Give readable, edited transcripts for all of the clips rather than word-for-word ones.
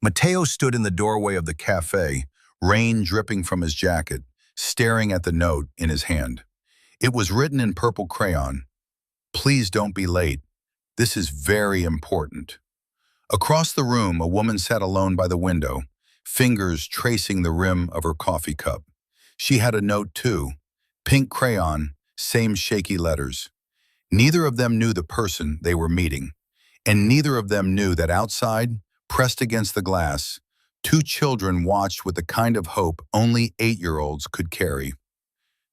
Mateo stood in the doorway of the café, rain dripping from his jacket, staring at the note in his hand. It was written in purple crayon. "Please don't be late. This is very important." Across the room, a woman sat alone by the window, fingers tracing the rim of her coffee cup. She had a note too, pink crayon, same shaky letters. Neither of them knew the person they were meeting, and neither of them knew that outside, pressed against the glass, two children watched with the kind of hope only 8-year-olds could carry.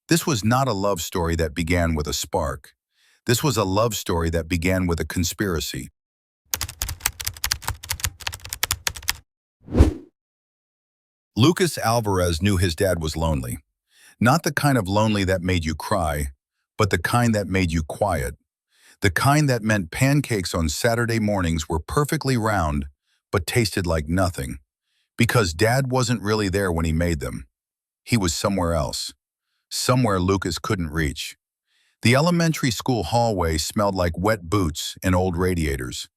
This was not a love story that began with a spark. This was a love story that began with a conspiracy. Lucas Alvarez knew his dad was lonely. Not the kind of lonely that made you cry, but the kind that made you quiet. The kind that meant pancakes on Saturday mornings were perfectly round, but tasted like nothing. Because Dad wasn't really there when he made them. He was somewhere else. Somewhere Lucas couldn't reach. The elementary school hallway smelled like wet boots and old radiators.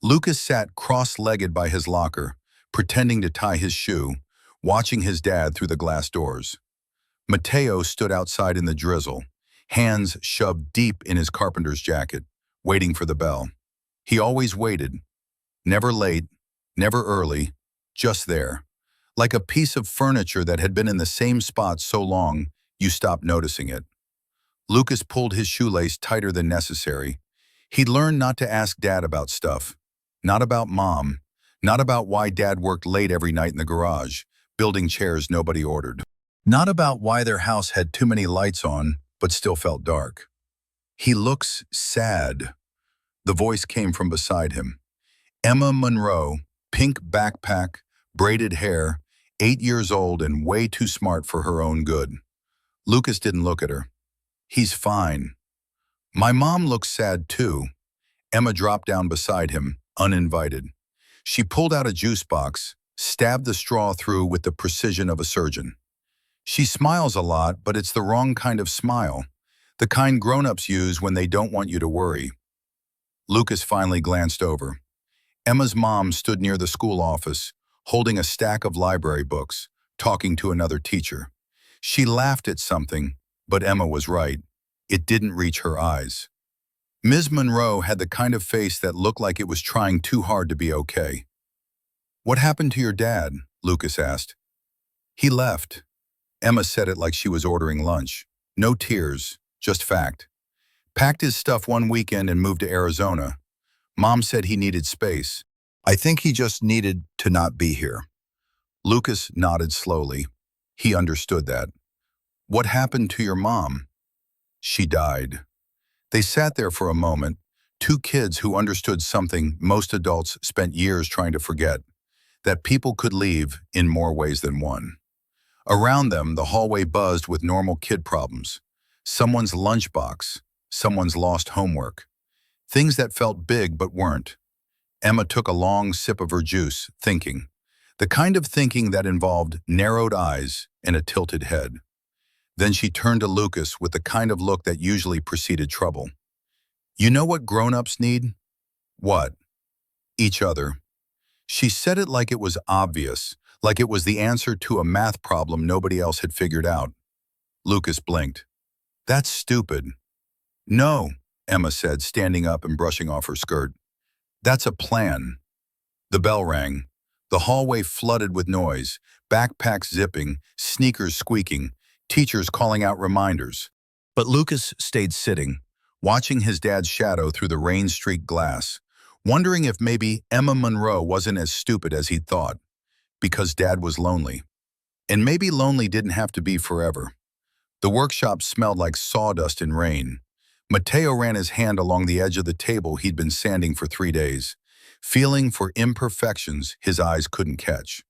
Lucas sat cross-legged by his locker, pretending to tie his shoe, watching his dad through the glass doors. Mateo stood outside in the drizzle, hands shoved deep in his carpenter's jacket, waiting for the bell. He always waited. Never late, never early, just there. Like a piece of furniture that had been in the same spot so long, you stopped noticing it. Lucas pulled his shoelace tighter than necessary. He'd learned not to ask Dad about stuff. Not about Mom. Not about why Dad worked late every night in the garage, building chairs nobody ordered. Not about why their house had too many lights on, but still felt dark. "He looks sad." The voice came from beside him. Emma Monroe, pink backpack, braided hair, 8 years old and way too smart for her own good. Lucas didn't look at her. "He's fine." "My mom looks sad too." Emma dropped down beside him, uninvited. She pulled out a juice box, stabbed the straw through with the precision of a surgeon. "She smiles a lot, but it's the wrong kind of smile. The kind grown-ups use when they don't want you to worry." Lucas finally glanced over. Emma's mom stood near the school office, holding a stack of library books, talking to another teacher. She laughed at something, but Emma was right. It didn't reach her eyes. Ms. Monroe had the kind of face that looked like it was trying too hard to be okay. "What happened to your dad?" Lucas asked. "He left." Emma said it like she was ordering lunch. No tears, just fact. "Packed his stuff one weekend and moved to Arizona. Mom said he needed space. I think he just needed to not be here." Lucas nodded slowly. He understood that. "What happened to your mom?" "She died." They sat there for a moment, two kids who understood something most adults spent years trying to forget, that people could leave in more ways than one. Around them, the hallway buzzed with normal kid problems. Someone's lunchbox, someone's lost homework. Things that felt big but weren't. Emma took a long sip of her juice, thinking. The kind of thinking that involved narrowed eyes and a tilted head. Then she turned to Lucas with the kind of look that usually preceded trouble. "You know what grown-ups need?" "What?" "Each other." She said it like it was obvious, like it was the answer to a math problem nobody else had figured out. Lucas blinked. "That's stupid." "No," Emma said, standing up and brushing off her skirt. "That's a plan." The bell rang. The hallway flooded with noise, backpacks zipping, sneakers squeaking, teachers calling out reminders. But Lucas stayed sitting, watching his dad's shadow through the rain-streaked glass, wondering if maybe Emma Monroe wasn't as stupid as he'd thought, because Dad was lonely. And maybe lonely didn't have to be forever. The workshop smelled like sawdust and rain. Mateo ran his hand along the edge of the table he'd been sanding for 3 days, feeling for imperfections his eyes couldn't catch.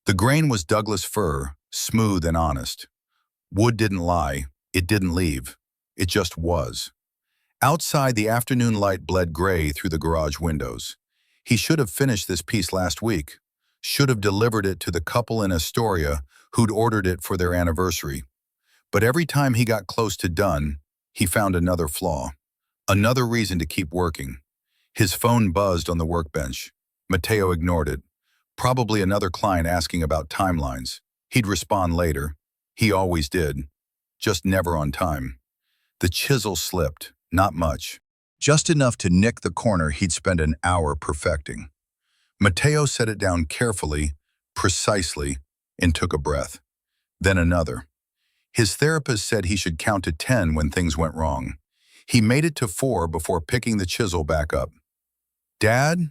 The grain was Douglas fir, smooth and honest. Wood didn't lie, it didn't leave, it just was. Outside, the afternoon light bled gray through the garage windows. He should have finished this piece last week, should have delivered it to the couple in Astoria who'd ordered it for their anniversary. But every time he got close to done, he found another flaw, another reason to keep working. His phone buzzed on the workbench. Mateo ignored it, Probably another client asking about timelines. He'd respond later. He always did. Just never on time. The chisel slipped, not much. Just enough to nick the corner he'd spent an hour perfecting. Mateo set it down carefully, precisely, and took a breath. Then another. His therapist said he should count to 10 when things went wrong. He made it to 4 before picking the chisel back up. "Dad?"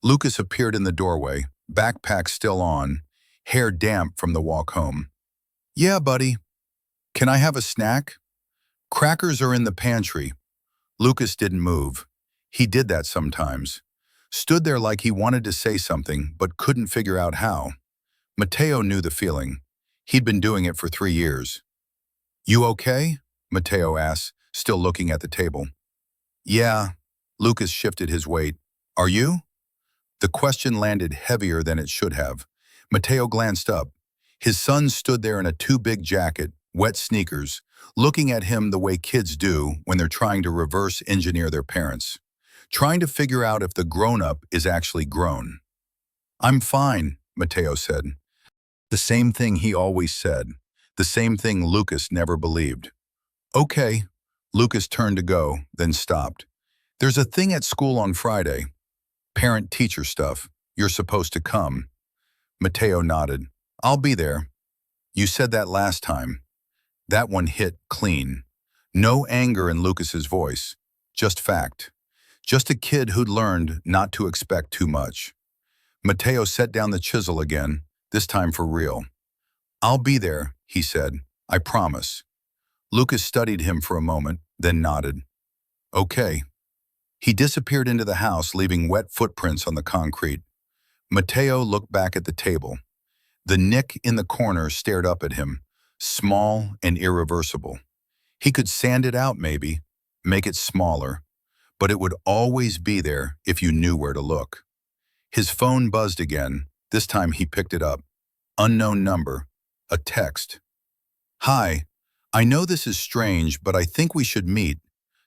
Lucas appeared in the doorway, backpack still on, hair damp from the walk home. "Yeah, buddy. Can I have a snack?" "Crackers are in the pantry." Lucas didn't move. He did that sometimes. Stood there like he wanted to say something, but couldn't figure out how. Mateo knew the feeling. He'd been doing it for 3 years. "You okay?" Mateo asked, still looking at the table. "Yeah." Lucas shifted his weight. "Are you?" The question landed heavier than it should have. Mateo glanced up. His son stood there in a too-big jacket, wet sneakers, looking at him the way kids do when they're trying to reverse engineer their parents, trying to figure out if the grown-up is actually grown. "I'm fine," Mateo said. The same thing he always said, the same thing Lucas never believed. "Okay." Lucas turned to go, then stopped. "There's a thing at school on Friday. Parent-teacher stuff. You're supposed to come." Mateo nodded. "I'll be there." "You said that last time." That one hit clean. No anger in Lucas's voice. Just fact. Just a kid who'd learned not to expect too much. Mateo set down the chisel again, this time for real. "I'll be there," he said. "I promise." Lucas studied him for a moment, then nodded. "Okay." He disappeared into the house, leaving wet footprints on the concrete. Mateo looked back at the table. The nick in the corner stared up at him, small and irreversible. He could sand it out maybe, make it smaller, but it would always be there if you knew where to look. His phone buzzed again. This time he picked it up. Unknown number. A text. "Hi, I know this is strange, but I think we should meet.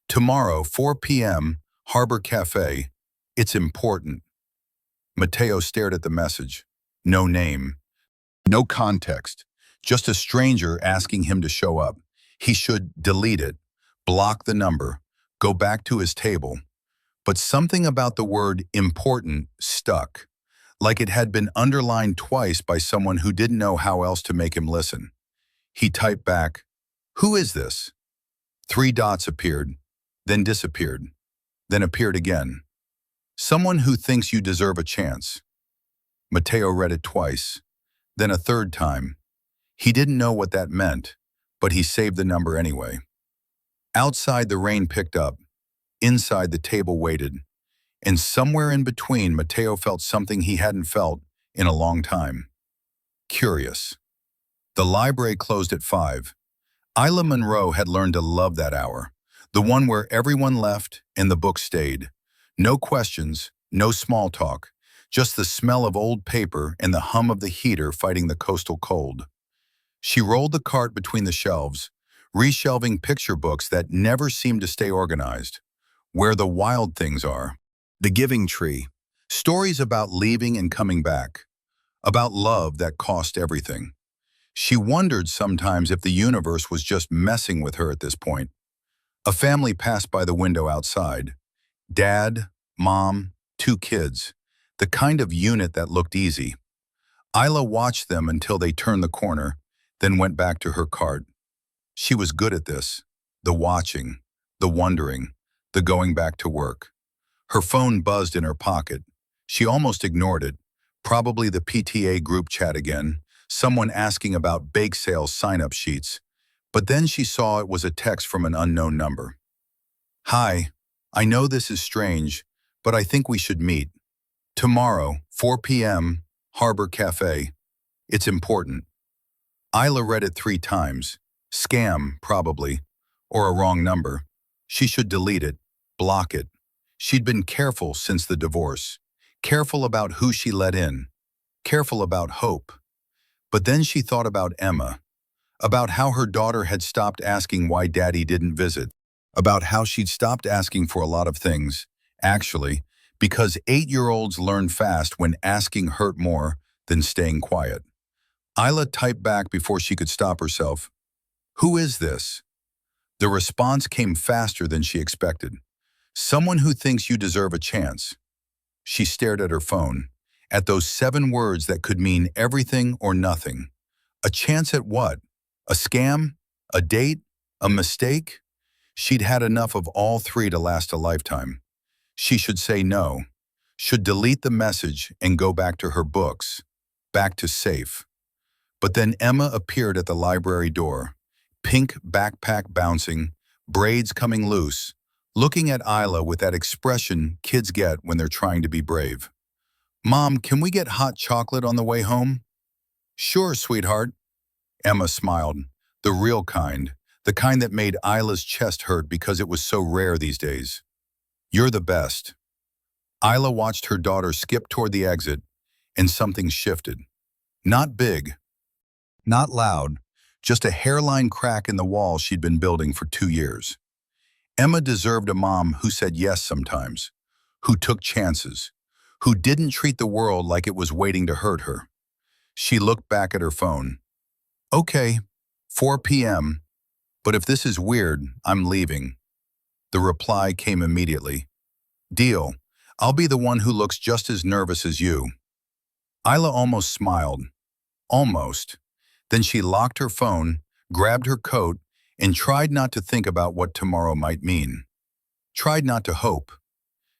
Tomorrow, 4 p.m., Harbor Café. It's important." Mateo stared at the message. No name. No context. Just a stranger asking him to show up. He should delete it, block the number, go back to his table. But something about the word important stuck, like it had been underlined twice by someone who didn't know how else to make him listen. He typed back, "Who is this?" 3 dots appeared, then disappeared, then appeared again. "Someone who thinks you deserve a chance." Mateo read it twice, then a third time. He didn't know what that meant, but he saved the number anyway. Outside, the rain picked up. Inside, the table waited. And somewhere in between, Mateo felt something he hadn't felt in a long time. Curious. The library closed at 5. Isla Monroe had learned to love that hour, the one where everyone left and the book stayed. No questions, no small talk, just the smell of old paper and the hum of the heater fighting the coastal cold. She rolled the cart between the shelves, reshelving picture books that never seemed to stay organized. Where the Wild Things Are, The Giving Tree, stories about leaving and coming back, about love that cost everything. She wondered sometimes if the universe was just messing with her at this point. A family passed by the window outside. Dad, Mom, 2 kids, the kind of unit that looked easy. Isla watched them until they turned the corner, then went back to her cart. She was good at this, the watching, the wondering, the going back to work. Her phone buzzed in her pocket. She almost ignored it, probably the PTA group chat again, someone asking about bake sales sign-up sheets. But then she saw it was a text from an unknown number. "Hi, I know this is strange, but I think we should meet. Tomorrow, 4 p.m., Harbor Café. It's important." Isla read it 3 times. Scam, probably, or a wrong number. She should delete it, block it. She'd been careful since the divorce, careful about who she let in, careful about hope. But then she thought about Emma, about how her daughter had stopped asking why Daddy didn't visit, about how she'd stopped asking for a lot of things, actually, Because 8-year-olds learn fast when asking hurt more than staying quiet. Isla typed back before she could stop herself. Who is this? The response came faster than she expected. Someone who thinks you deserve a chance. She stared at her phone, at those 7 words that could mean everything or nothing. A chance at what? A scam? A date? A mistake? She'd had enough of all 3 to last a lifetime. She should say no, should delete the message and go back to her books, back to safe. But then Emma appeared at the library door, pink backpack bouncing, braids coming loose, looking at Isla with that expression kids get when they're trying to be brave. Mom, can we get hot chocolate on the way home? Sure, sweetheart. Emma smiled, the real kind, the kind that made Isla's chest hurt because it was so rare these days. You're the best. Isla watched her daughter skip toward the exit, and something shifted. Not big, not loud, just a hairline crack in the wall she'd been building for 2 years. Emma deserved a mom who said yes sometimes, who took chances, who didn't treat the world like it was waiting to hurt her. She looked back at her phone. Okay, 4 p.m., but if this is weird, I'm leaving. The reply came immediately. Deal. I'll be the one who looks just as nervous as you. Isla almost smiled. Almost. Then she locked her phone, grabbed her coat, and tried not to think about what tomorrow might mean. Tried not to hope.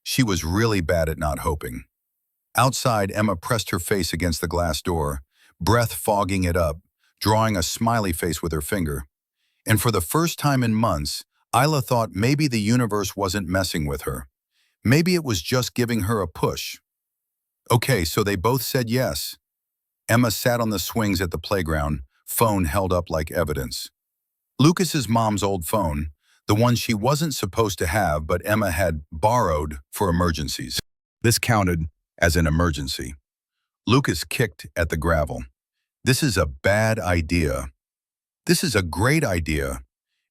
She was really bad at not hoping. Outside, Emma pressed her face against the glass door, breath fogging it up, drawing a smiley face with her finger. And for the first time in months, Isla thought maybe the universe wasn't messing with her. Maybe it was just giving her a push. Okay, so they both said yes. Emma sat on the swings at the playground, phone held up like evidence. Lucas's mom's old phone, the one she wasn't supposed to have but Emma had borrowed for emergencies. This counted as an emergency. Lucas kicked at the gravel. This is a bad idea. This is a great idea.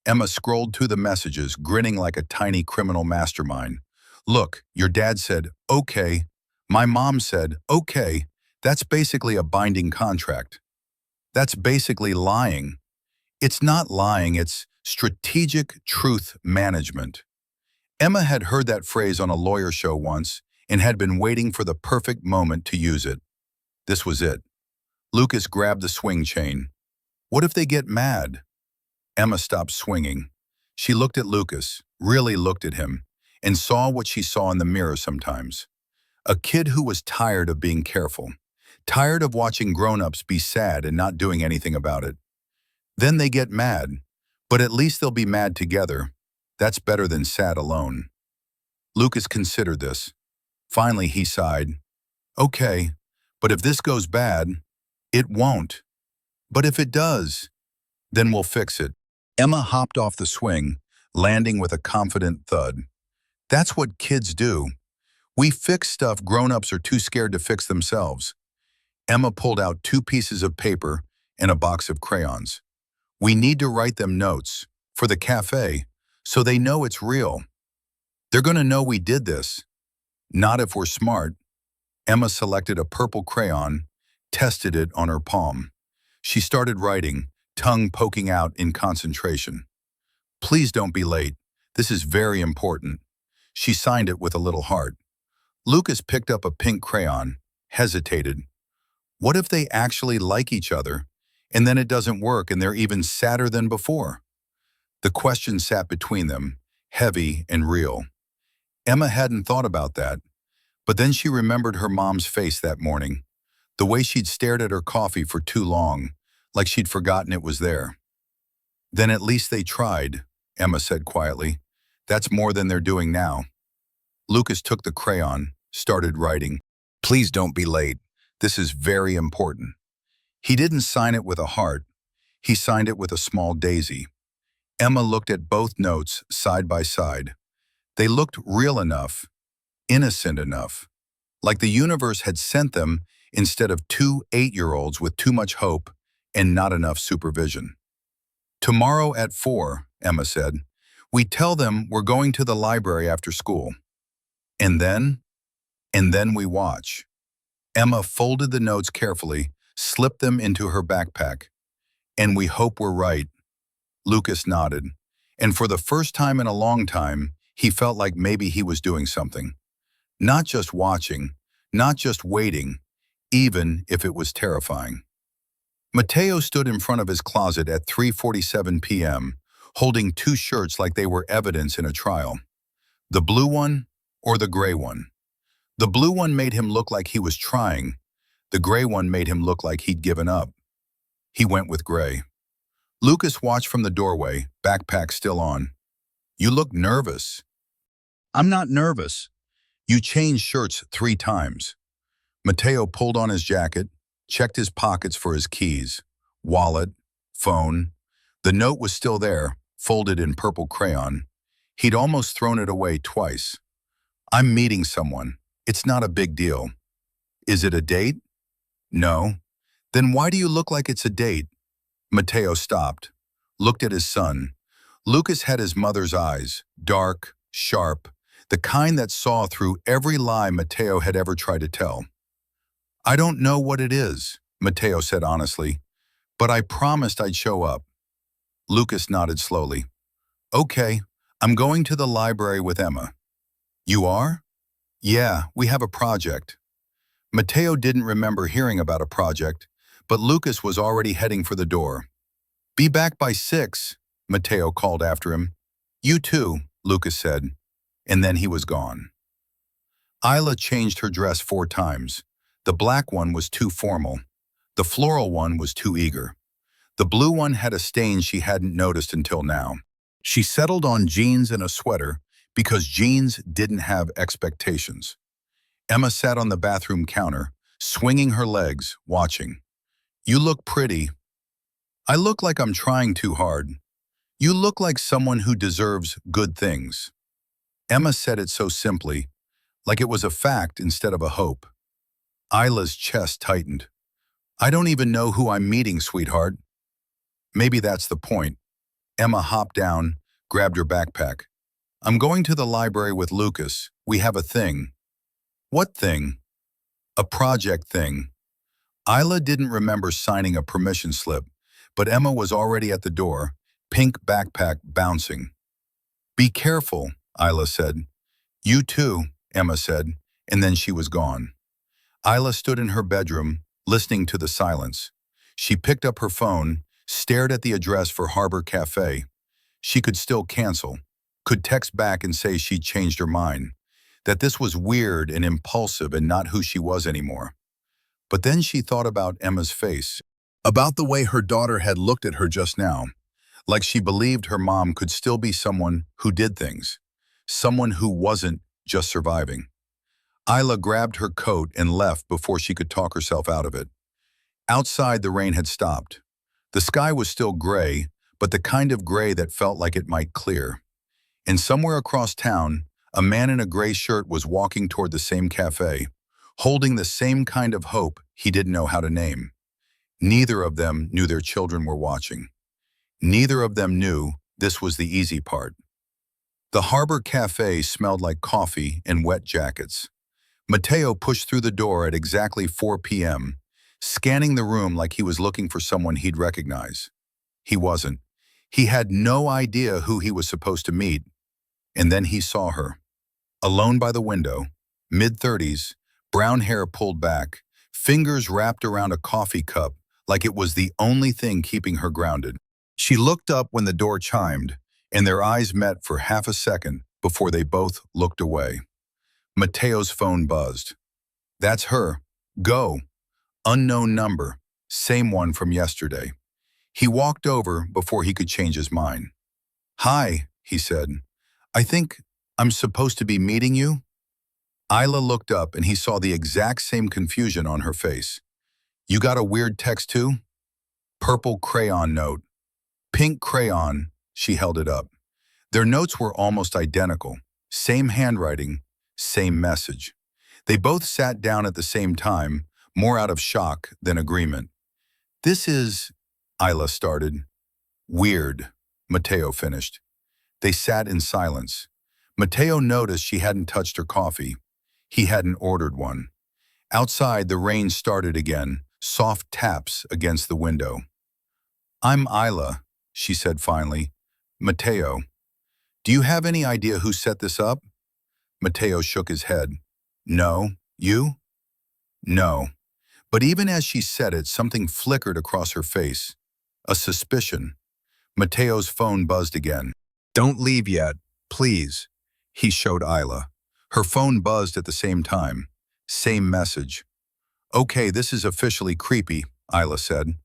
Emma scrolled through the messages, grinning like a tiny criminal mastermind. Look, your dad said, okay. My mom said, okay. That's basically a binding contract. That's basically lying. It's not lying, it's strategic truth management. Emma had heard that phrase on a lawyer show once and had been waiting for the perfect moment to use it. This was it. Lucas grabbed the swing chain. What if they get mad? Emma stopped swinging. She looked at Lucas, really looked at him, and saw what she saw in the mirror sometimes. A kid who was tired of being careful, tired of watching grown-ups be sad and not doing anything about it. Then they get mad, but at least they'll be mad together. That's better than sad alone. Lucas considered this. Finally, he sighed. Okay, but if this goes bad, it won't. But if it does, then we'll fix it. Emma hopped off the swing, landing with a confident thud. That's what kids do. We fix stuff grown-ups are too scared to fix themselves. Emma pulled out 2 pieces of paper and a box of crayons. We need to write them notes for the café so they know it's real. They're going to know we did this. Not if we're smart. Emma selected a purple crayon, tested it on her palm. She started writing, tongue poking out in concentration. Please don't be late. This is very important. She signed it with a little heart. Lucas picked up a pink crayon, hesitated. What if they actually like each other, and then it doesn't work and they're even sadder than before? The question sat between them, heavy and real. Emma hadn't thought about that, but then she remembered her mom's face that morning, the way she'd stared at her coffee for too long, like she'd forgotten it was there. Then at least they tried, Emma said quietly. That's more than they're doing now. Lucas took the crayon, started writing. Please don't be late. This is very important. He didn't sign it with a heart. He signed it with a small daisy. Emma looked at both notes side by side. They looked real enough, innocent enough, like the universe had sent them instead of 2 8-year-olds with too much hope and not enough supervision. Tomorrow at 4, Emma said, we tell them we're going to the library after school. And then? And then we watch. Emma folded the notes carefully, slipped them into her backpack. And we hope we're right. Lucas nodded. And for the first time in a long time, he felt like maybe he was doing something. Not just watching, not just waiting, even if it was terrifying. Mateo stood in front of his closet at 3:47 p.m., holding two shirts like they were evidence in a trial. The blue one or the gray one? The blue one made him look like he was trying. The gray one made him look like he'd given up. He went with gray. Lucas watched from the doorway, backpack still on. You look nervous. I'm not nervous. You changed shirts 3 times. Mateo pulled on his jacket, checked his pockets for his keys, wallet, phone. The note was still there, folded in purple crayon. He'd almost thrown it away twice. I'm meeting someone. It's not a big deal. Is it a date? No. Then why do you look like it's a date? Mateo stopped, looked at his son. Lucas had his mother's eyes, dark, sharp, the kind that saw through every lie Mateo had ever tried to tell. I don't know what it is, Mateo said honestly, but I promised I'd show up. Lucas nodded slowly. Okay, I'm going to the library with Emma. You are? Yeah, we have a project. Mateo didn't remember hearing about a project, but Lucas was already heading for the door. Be back by 6, Mateo called after him. You too, Lucas said, and then he was gone. Isla changed her dress 4 times. The black one was too formal. The floral one was too eager. The blue one had a stain she hadn't noticed until now. She settled on jeans and a sweater because jeans didn't have expectations. Emma sat on the bathroom counter, swinging her legs, watching. You look pretty. I look like I'm trying too hard. You look like someone who deserves good things. Emma said it so simply, like it was a fact instead of a hope. Isla's chest tightened. I don't even know who I'm meeting, sweetheart. Maybe that's the point. Emma hopped down, grabbed her backpack. I'm going to the library with Lucas. We have a thing. What thing? A project thing. Isla didn't remember signing a permission slip, but Emma was already at the door, pink backpack bouncing. Be careful, Isla said. You too, Emma said, and then she was gone. Isla stood in her bedroom, listening to the silence. She picked up her phone, stared at the address for Harbor Café. She could still cancel, could text back and say she'd changed her mind, that this was weird and impulsive and not who she was anymore. But then she thought about Emma's face, about the way her daughter had looked at her just now, like she believed her mom could still be someone who did things, someone who wasn't just surviving. Isla grabbed her coat and left before she could talk herself out of it. Outside, the rain had stopped. The sky was still gray, but the kind of gray that felt like it might clear. And somewhere across town, a man in a gray shirt was walking toward the same cafe, holding the same kind of hope he didn't know how to name. Neither of them knew their children were watching. Neither of them knew this was the easy part. The Harbor Cafe smelled like coffee and wet jackets. Mateo pushed through the door at exactly 4 p.m., scanning the room like he was looking for someone he'd recognize. He wasn't. He had no idea who he was supposed to meet. And then he saw her. Alone by the window, mid-30s, brown hair pulled back, fingers wrapped around a coffee cup like it was the only thing keeping her grounded. She looked up when the door chimed, and their eyes met for half a second before they both looked away. Mateo's phone buzzed. That's her. Go. Unknown number. Same one from yesterday. He walked over before he could change his mind. Hi, he said. I think I'm supposed to be meeting you? Isla looked up and he saw the exact same confusion on her face. You got a weird text too? Purple crayon note. Pink crayon, she held it up. Their notes were almost identical. Same handwriting, same message. They both sat down at the same time, more out of shock than agreement. This is, Isla started. Weird, Mateo finished. They sat in silence. Mateo noticed she hadn't touched her coffee. He hadn't ordered one. Outside, the rain started again, soft taps against the window. "I'm Isla," she said finally. "Mateo. Do you have any idea who set this up?" Mateo shook his head. "No. You?" "No." But even as she said it, something flickered across her face. A suspicion. Mateo's phone buzzed again. "Don't leave yet, please," he showed Isla. Her phone buzzed at the same time. Same message. "Okay, this is officially creepy," Isla said.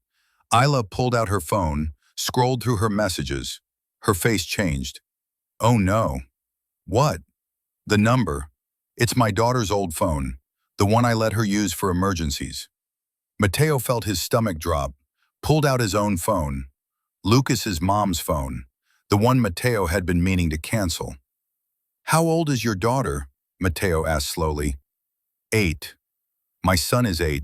Isla pulled out her phone, scrolled through her messages. Her face changed. "Oh no." "What?" "The number. It's my daughter's old phone, the one I let her use for emergencies." Mateo felt his stomach drop, pulled out his own phone. Lucas's mom's phone, the one Mateo had been meaning to cancel. "How old is your daughter?" Mateo asked slowly. 8. "My son is 8.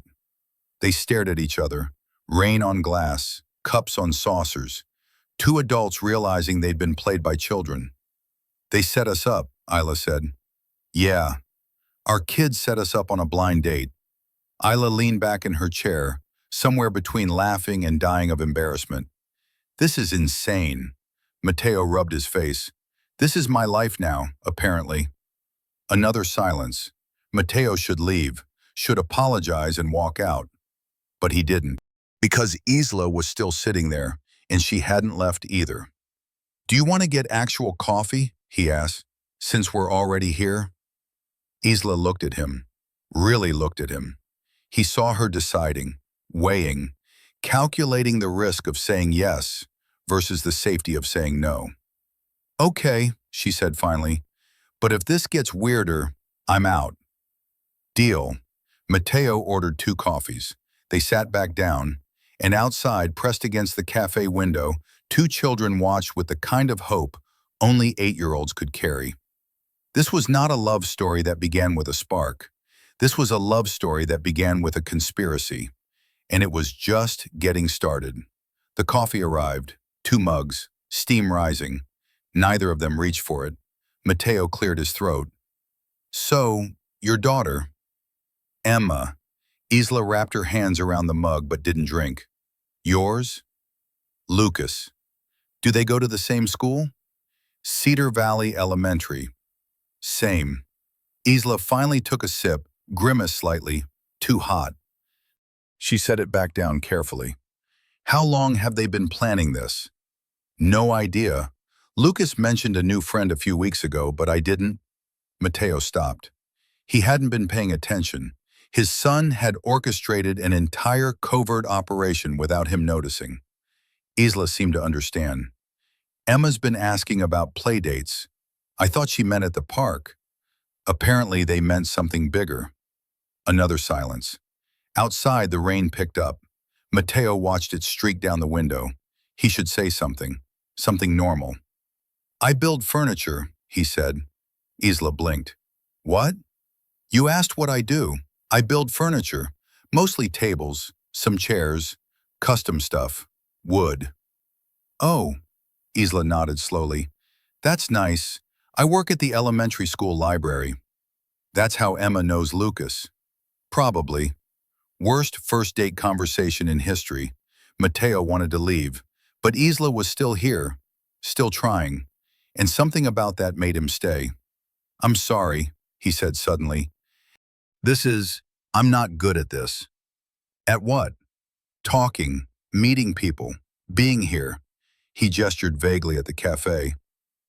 They stared at each other. Rain on glass, cups on saucers. Two adults realizing they'd been played by children. "They set us up," Isla said. "Yeah. Our kids set us up on a blind date." Isla leaned back in her chair, somewhere between laughing and dying of embarrassment. "This is insane." Mateo rubbed his face. "This is my life now, apparently." Another silence. Mateo should leave, should apologize and walk out. But he didn't, because Isla was still sitting there, and she hadn't left either. "Do you want to get actual coffee?" he asked, "since we're already here?" Isla looked at him, really looked at him. He saw her deciding, weighing, calculating the risk of saying yes versus the safety of saying no. "Okay," she said finally, "but if this gets weirder, I'm out." "Deal." Mateo ordered 2 coffees. They sat back down, and outside, pressed against the cafe window, 2 children watched with the kind of hope only 8-year-olds could carry. This was not a love story that began with a spark. This was a love story that began with a conspiracy, and it was just getting started. The coffee arrived, 2 mugs, steam rising. Neither of them reached for it. Mateo cleared his throat. "So, your daughter?" "Emma." Isla wrapped her hands around the mug but didn't drink. "Yours?" "Lucas." "Do they go to the same school?" "Cedar Valley Elementary." "Same." Isla finally took a sip, grimaced slightly. "Too hot." She set it back down carefully. "How long have they been planning this?" "No idea. Lucas mentioned a new friend a few weeks ago, but I didn't." Mateo stopped. He hadn't been paying attention. His son had orchestrated an entire covert operation without him noticing. Isla seemed to understand. "Emma's been asking about play dates. I thought she meant at the park." Apparently they meant something bigger. Another silence. Outside, the rain picked up. Mateo watched it streak down the window. He should say something. Something normal. "I build furniture," he said. Isla blinked. "What?" "You asked what I do. I build furniture. Mostly tables, some chairs, custom stuff, wood." "Oh," Isla nodded slowly. "That's nice. I work at the elementary school library." That's how Emma knows Lucas. Probably. Worst first date conversation in history. Mateo wanted to leave, but Isla was still here, still trying, and something about that made him stay. "I'm sorry," he said suddenly. I'm not good at this." "At what?" "Talking, meeting people, being here." He gestured vaguely at the cafe.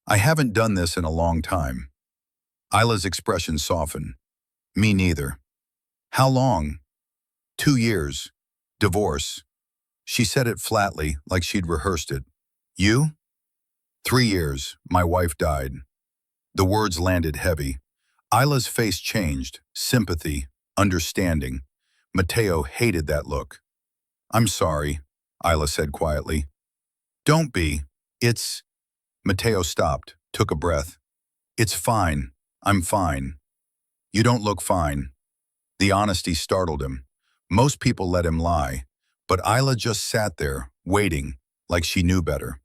"I haven't done this in a long time." Isla's expression softened. "Me neither." "How long?" 2 years. Divorce." She said it flatly, like she'd rehearsed it. "You?" 3 years. My wife died." The words landed heavy. Isla's face changed. Sympathy. Understanding. Mateo hated that look. "I'm sorry," Isla said quietly. "Don't be. It's—" Mateo stopped, took a breath. "It's fine. I'm fine." "You don't look fine." The honesty startled him. Most people let him lie, but Isla just sat there, waiting, like she knew better.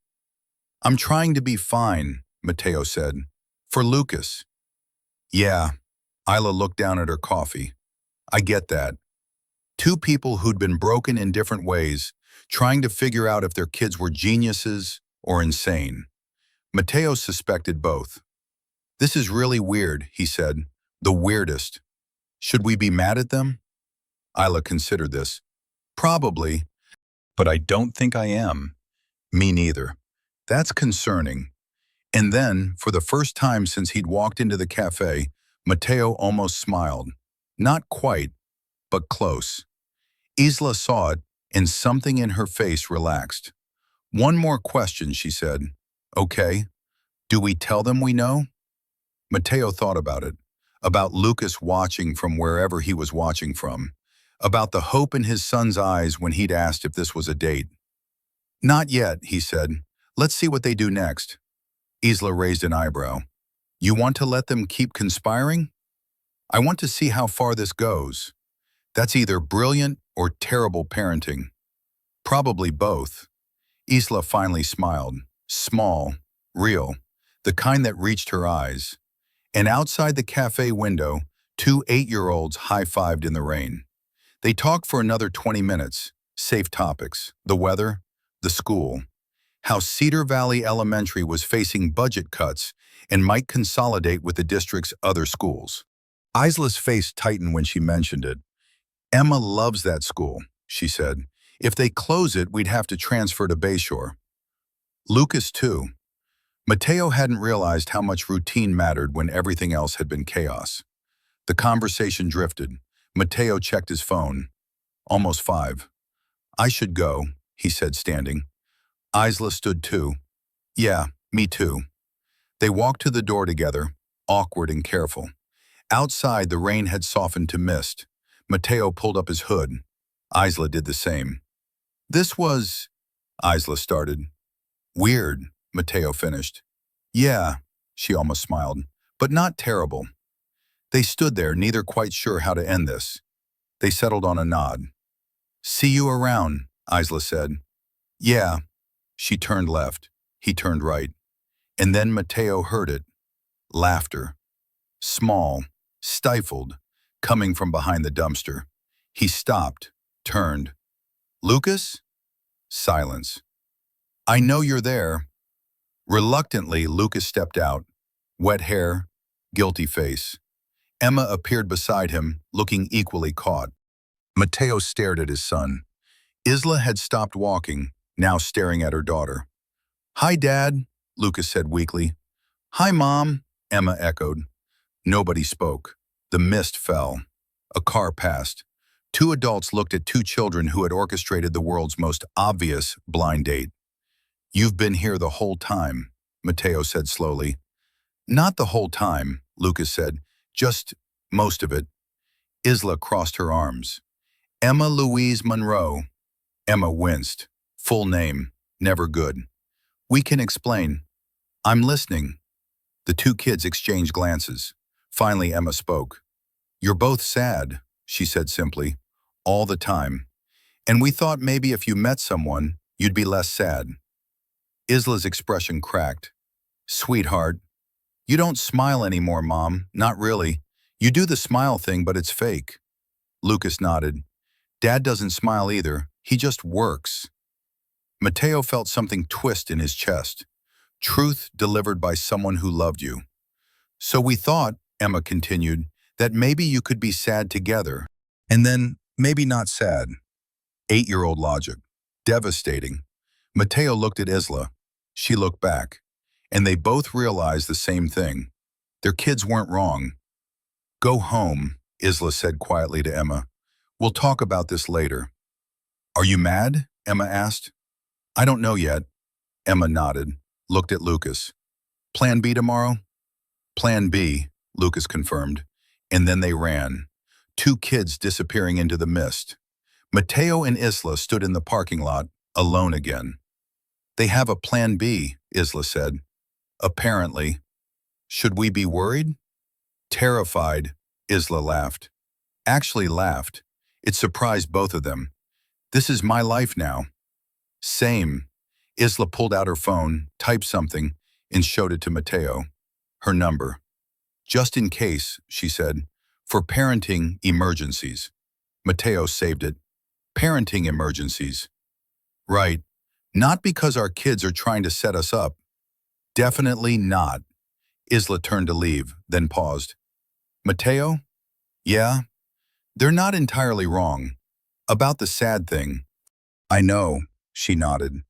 "I'm trying to be fine," Mateo said. "For Lucas." "Yeah." Isla looked down at her coffee. I get that. Two people who'd been broken in different ways, trying to figure out if their kids were geniuses or insane. Mateo suspected both. This is really weird, he said. The weirdest. Should we be mad at them? Isla considered this. Probably, but I don't think I am. Me neither. That's concerning. And then, for the first time since he'd walked into the cafe, Mateo almost smiled. Not quite, but close. Isla saw it, and something in her face relaxed. One more question, she said. Okay, do we tell them we know? Mateo thought about it, about Lucas watching from wherever he was watching from, about the hope in his son's eyes when he'd asked if this was a date. Not yet, he said. Let's see what they do next. Isla raised an eyebrow. You want to let them keep conspiring? I want to see how far this goes. That's either brilliant or terrible parenting. Probably both. Isla finally smiled. Small, real, the kind that reached her eyes. And outside the cafe window, two 8-year-olds high-fived in the rain. They talked for another 20 minutes. Safe topics, the weather, the school, how Cedar Valley Elementary was facing budget cuts and might consolidate with the district's other schools. Isla's face tightened when she mentioned it. Emma loves that school, she said. If they close it, we'd have to transfer to Bayshore. Lucas, too. Mateo hadn't realized how much routine mattered when everything else had been chaos. The conversation drifted. Mateo checked his phone. Almost 5. I should go, he said, standing. Isla stood too. Yeah, me too. They walked to the door together, awkward and careful. Outside, the rain had softened to mist. Mateo pulled up his hood. Isla did the same. This was, Isla started. Weird, Mateo finished. Yeah, she almost smiled, but not terrible. They stood there, neither quite sure how to end this. They settled on a nod. See you around, Isla said. Yeah. She turned left. He turned right. And then Mateo heard it. Laughter. Small, stifled, coming from behind the dumpster. He stopped, turned. Lucas? Silence. I know you're there. Reluctantly, Lucas stepped out. Wet hair, guilty face. Emma appeared beside him, looking equally caught. Mateo stared at his son. Isla had stopped walking, now staring at her daughter. Hi, Dad, Lucas said weakly. Hi, Mom, Emma echoed. Nobody spoke. The mist fell. A car passed. 2 adults looked at 2 children who had orchestrated the world's most obvious blind date. You've been here the whole time, Mateo said slowly. Not the whole time, Lucas said. Just most of it. Isla crossed her arms. Emma Louise Monroe. Emma winced. Full name. Never good. We can explain. I'm listening. The 2 kids exchanged glances. Finally, Emma spoke. You're both sad, she said simply. All the time. And we thought maybe if you met someone, you'd be less sad. Isla's expression cracked. Sweetheart. You don't smile anymore, Mom. Not really. You do the smile thing, but it's fake. Lucas nodded. Dad doesn't smile either. He just works. Mateo felt something twist in his chest. Truth delivered by someone who loved you. So we thought, Emma continued, that maybe you could be sad together. And then, maybe not sad. 8-year-old logic. Devastating. Mateo looked at Isla. She looked back. And they both realized the same thing. Their kids weren't wrong. Go home, Isla said quietly to Emma. We'll talk about this later. Are you mad? Emma asked. I don't know yet. Emma nodded, looked at Lucas. Plan B tomorrow? Plan B, Lucas confirmed. And then they ran. 2 kids disappearing into the mist. Mateo and Isla stood in the parking lot, alone again. They have a plan B, Isla said. Apparently. Should we be worried? Terrified, Isla laughed. Actually laughed. It surprised both of them. This is my life now. Same. Isla pulled out her phone, typed something, and showed it to Mateo. Her number. Just in case, she said. For parenting emergencies. Mateo saved it. Parenting emergencies. Right. Not because our kids are trying to set us up. Definitely not. Isla turned to leave, then paused. Mateo? Yeah, they're not entirely wrong. About the sad thing. I know, she nodded,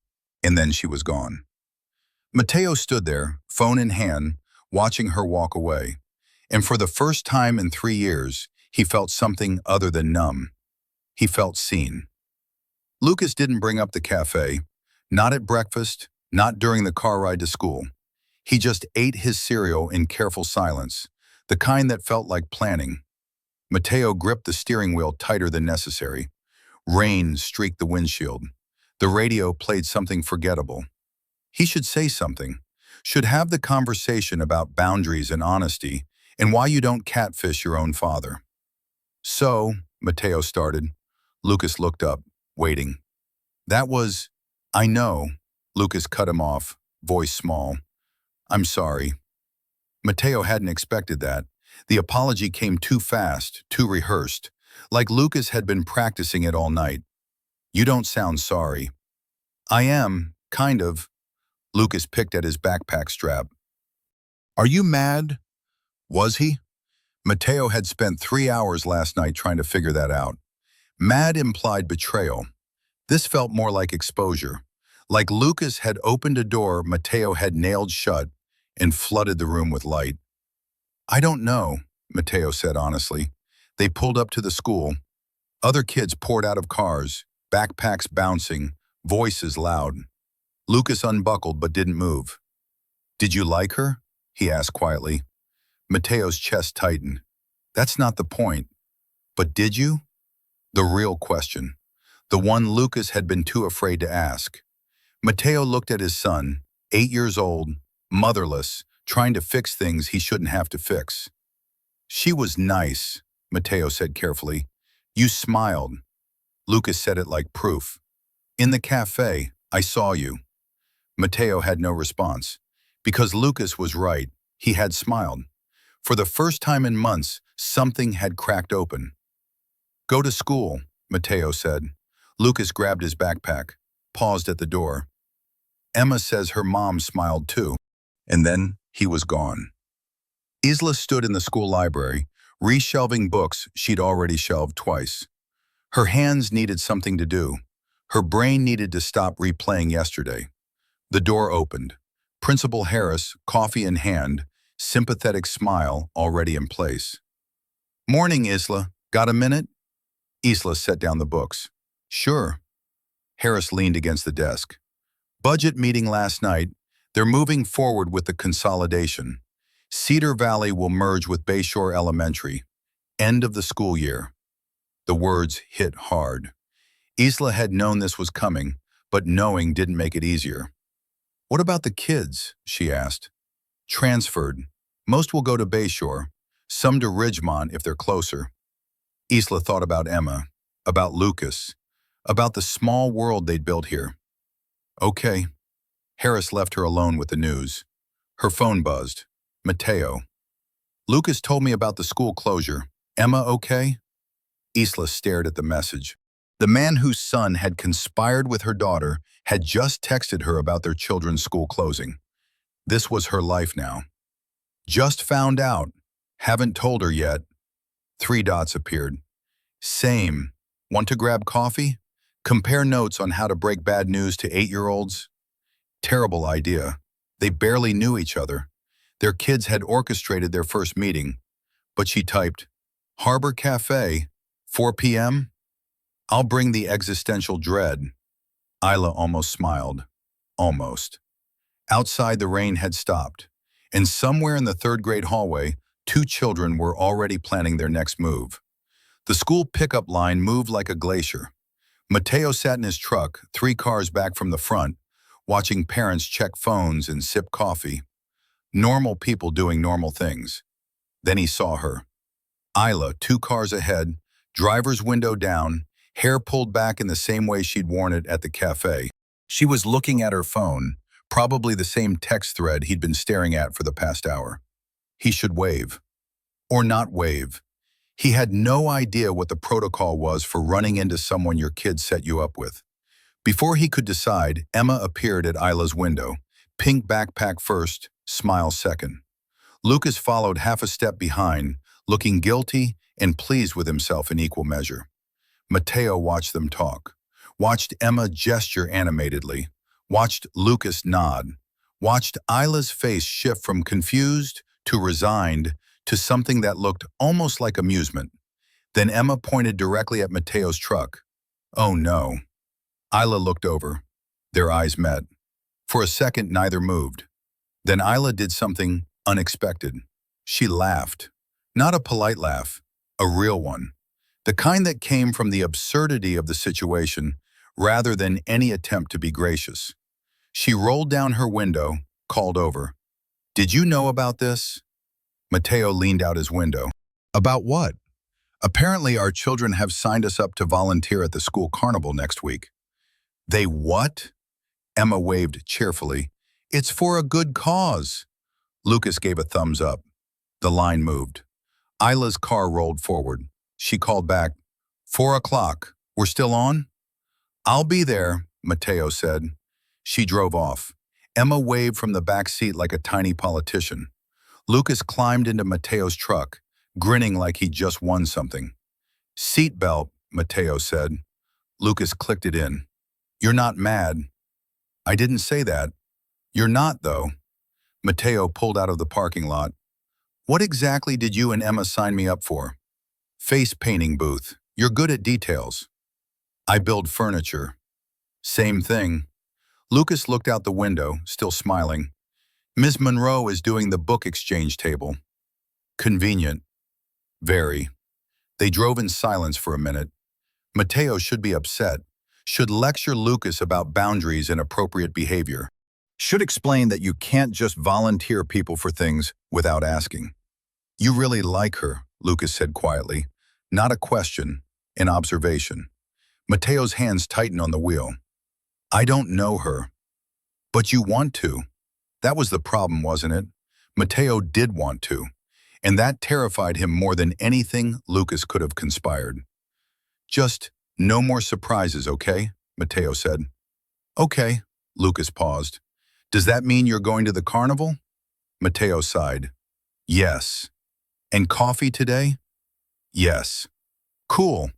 and then she was gone. Mateo stood there, phone in hand, watching her walk away. And for the first time in 3 years, he felt something other than numb. He felt seen. Lucas didn't bring up the cafe, not at breakfast, not during the car ride to school. He just ate his cereal in careful silence, the kind that felt like planning. Mateo gripped the steering wheel tighter than necessary. Rain streaked the windshield. The radio played something forgettable. He should say something, should have the conversation about boundaries and honesty and why you don't catfish your own father. So, Mateo started. Lucas looked up, waiting. That was, I know. Lucas cut him off, voice small. I'm sorry. Mateo hadn't expected that. The apology came too fast, too rehearsed, like Lucas had been practicing it all night. You don't sound sorry. I am, kind of. Lucas picked at his backpack strap. Are you mad? Was he? Mateo had spent 3 hours last night trying to figure that out. Mad implied betrayal. This felt more like exposure. Like Lucas had opened a door Mateo had nailed shut and flooded the room with light. I don't know, Mateo said honestly. They pulled up to the school. Other kids poured out of cars, backpacks bouncing, voices loud. Lucas unbuckled but didn't move. Did you like her? He asked quietly. Mateo's chest tightened. That's not the point. But did you? The real question. The one Lucas had been too afraid to ask. Mateo looked at his son, 8 years old, motherless, trying to fix things he shouldn't have to fix. She was nice, Mateo said carefully. You smiled. Lucas said it like proof. In the cafe, I saw you. Mateo had no response. Because Lucas was right, he had smiled. For the first time in months, something had cracked open. Go to school, Mateo said. Lucas grabbed his backpack, paused at the door. Emma says her mom smiled too. And then he was gone. Isla stood in the school library, reshelving books she'd already shelved twice. Her hands needed something to do. Her brain needed to stop replaying yesterday. The door opened. Principal Harris, coffee in hand, sympathetic smile already in place. Morning, Isla. Got a minute? Isla set down the books. Sure. Harris leaned against the desk. Budget meeting last night. They're moving forward with the consolidation. Cedar Valley will merge with Bayshore Elementary. End of the school year. The words hit hard. Isla had known this was coming, but knowing didn't make it easier. What about the kids? She asked. Transferred. Most will go to Bayshore, some to Ridgemont if they're closer. Isla thought about Emma, about Lucas, about the small world they'd built here. Okay. Harris left her alone with the news. Her phone buzzed. Mateo. Lucas told me about the school closure. Emma okay? Isla stared at the message. The man whose son had conspired with her daughter had just texted her about their children's school closing. This was her life now. Just found out. Haven't told her yet. 3 dots appeared. Same. Want to grab coffee? Compare notes on how to break bad news to 8-year-olds? Terrible idea. They barely knew each other. Their kids had orchestrated their first meeting. But she typed, Harbor Cafe, 4 p.m.? I'll bring the existential dread. Isla almost smiled. Almost. Outside, the rain had stopped. And somewhere in the 3rd grade hallway, 2 children were already planning their next move. The school pickup line moved like a glacier. Mateo sat in his truck, 3 cars back from the front, watching parents check phones and sip coffee. Normal people doing normal things. Then he saw her. Isla, 2 cars ahead, driver's window down, hair pulled back in the same way she'd worn it at the cafe. She was looking at her phone, probably the same text thread he'd been staring at for the past hour. He should wave. Or not wave. He had no idea what the protocol was for running into someone your kid set you up with. Before he could decide, Emma appeared at Isla's window. Pink backpack first, smile second. Lucas followed half a step behind, looking guilty and pleased with himself in equal measure. Mateo watched them talk, watched Emma gesture animatedly, watched Lucas nod, watched Isla's face shift from confused to resigned to something that looked almost like amusement. Then Emma pointed directly at Mateo's truck. Oh no. Isla looked over. Their eyes met. For a second, neither moved. Then Isla did something unexpected. She laughed. Not a polite laugh, a real one. The kind that came from the absurdity of the situation rather than any attempt to be gracious. She rolled down her window, called over. Did you know about this? Mateo leaned out his window. About what? Apparently our children have signed us up to volunteer at the school carnival next week. They what? Emma waved cheerfully. It's for a good cause. Lucas gave a thumbs up. The line moved. Isla's car rolled forward. She called back, 4 o'clock. We're still on? I'll be there, Mateo said. She drove off. Emma waved from the back seat like a tiny politician. Lucas climbed into Mateo's truck, grinning like he'd just won something. Seatbelt, Mateo said. Lucas clicked it in. You're not mad. I didn't say that. You're not, though. Mateo pulled out of the parking lot. What exactly did you and Emma sign me up for? Face painting booth. You're good at details. I build furniture. Same thing. Lucas looked out the window, still smiling. Ms. Monroe is doing the book exchange table. Convenient. Very. They drove in silence for a minute. Mateo should be upset. Should lecture Lucas about boundaries and appropriate behavior. Should explain that you can't just volunteer people for things without asking. You really like her, Lucas said quietly. Not a question, an observation. Mateo's hands tightened on the wheel. I don't know her. But you want to. That was the problem, wasn't it? Mateo did want to. And that terrified him more than anything Lucas could have conspired. Just no more surprises, okay? Mateo said. Okay, Lucas paused. Does that mean you're going to the carnival? Mateo sighed. Yes. And coffee today? Yes. Cool.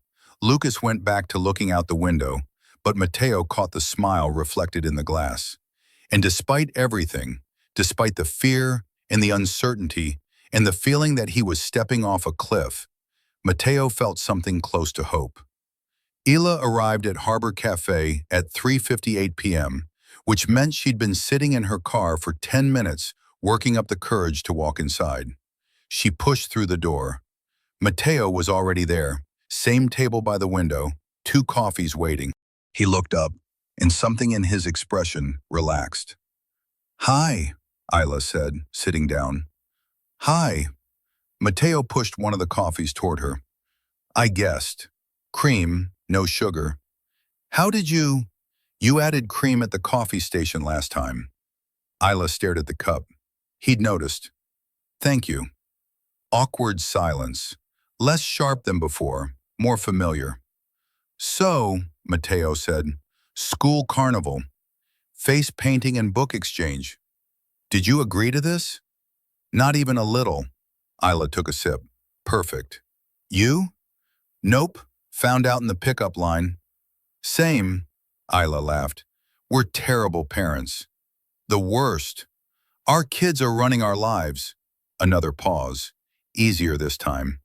Lucas went back to looking out the window, but Mateo caught the smile reflected in the glass. And despite everything, despite the fear and the uncertainty and the feeling that he was stepping off a cliff, Mateo felt something close to hope. Isla arrived at Harbor Café at 3:58 p.m., which meant she'd been sitting in her car for 10 minutes, working up the courage to walk inside. She pushed through the door. Mateo was already there, same table by the window, 2 coffees waiting. He looked up, and something in his expression relaxed. Hi, Isla said, sitting down. Hi. Mateo pushed one of the coffees toward her. I guessed. Cream, no sugar. How did you... You added cream at the coffee station last time. Isla stared at the cup. He'd noticed. Thank you. Awkward silence. Less sharp than before, more familiar. So, Mateo said, school carnival, face painting and book exchange. Did you agree to this? Not even a little. Isla took a sip. Perfect. You? Nope. Found out in the pickup line. Same. Isla laughed. We're terrible parents. The worst. Our kids are running our lives. Another pause. Easier this time.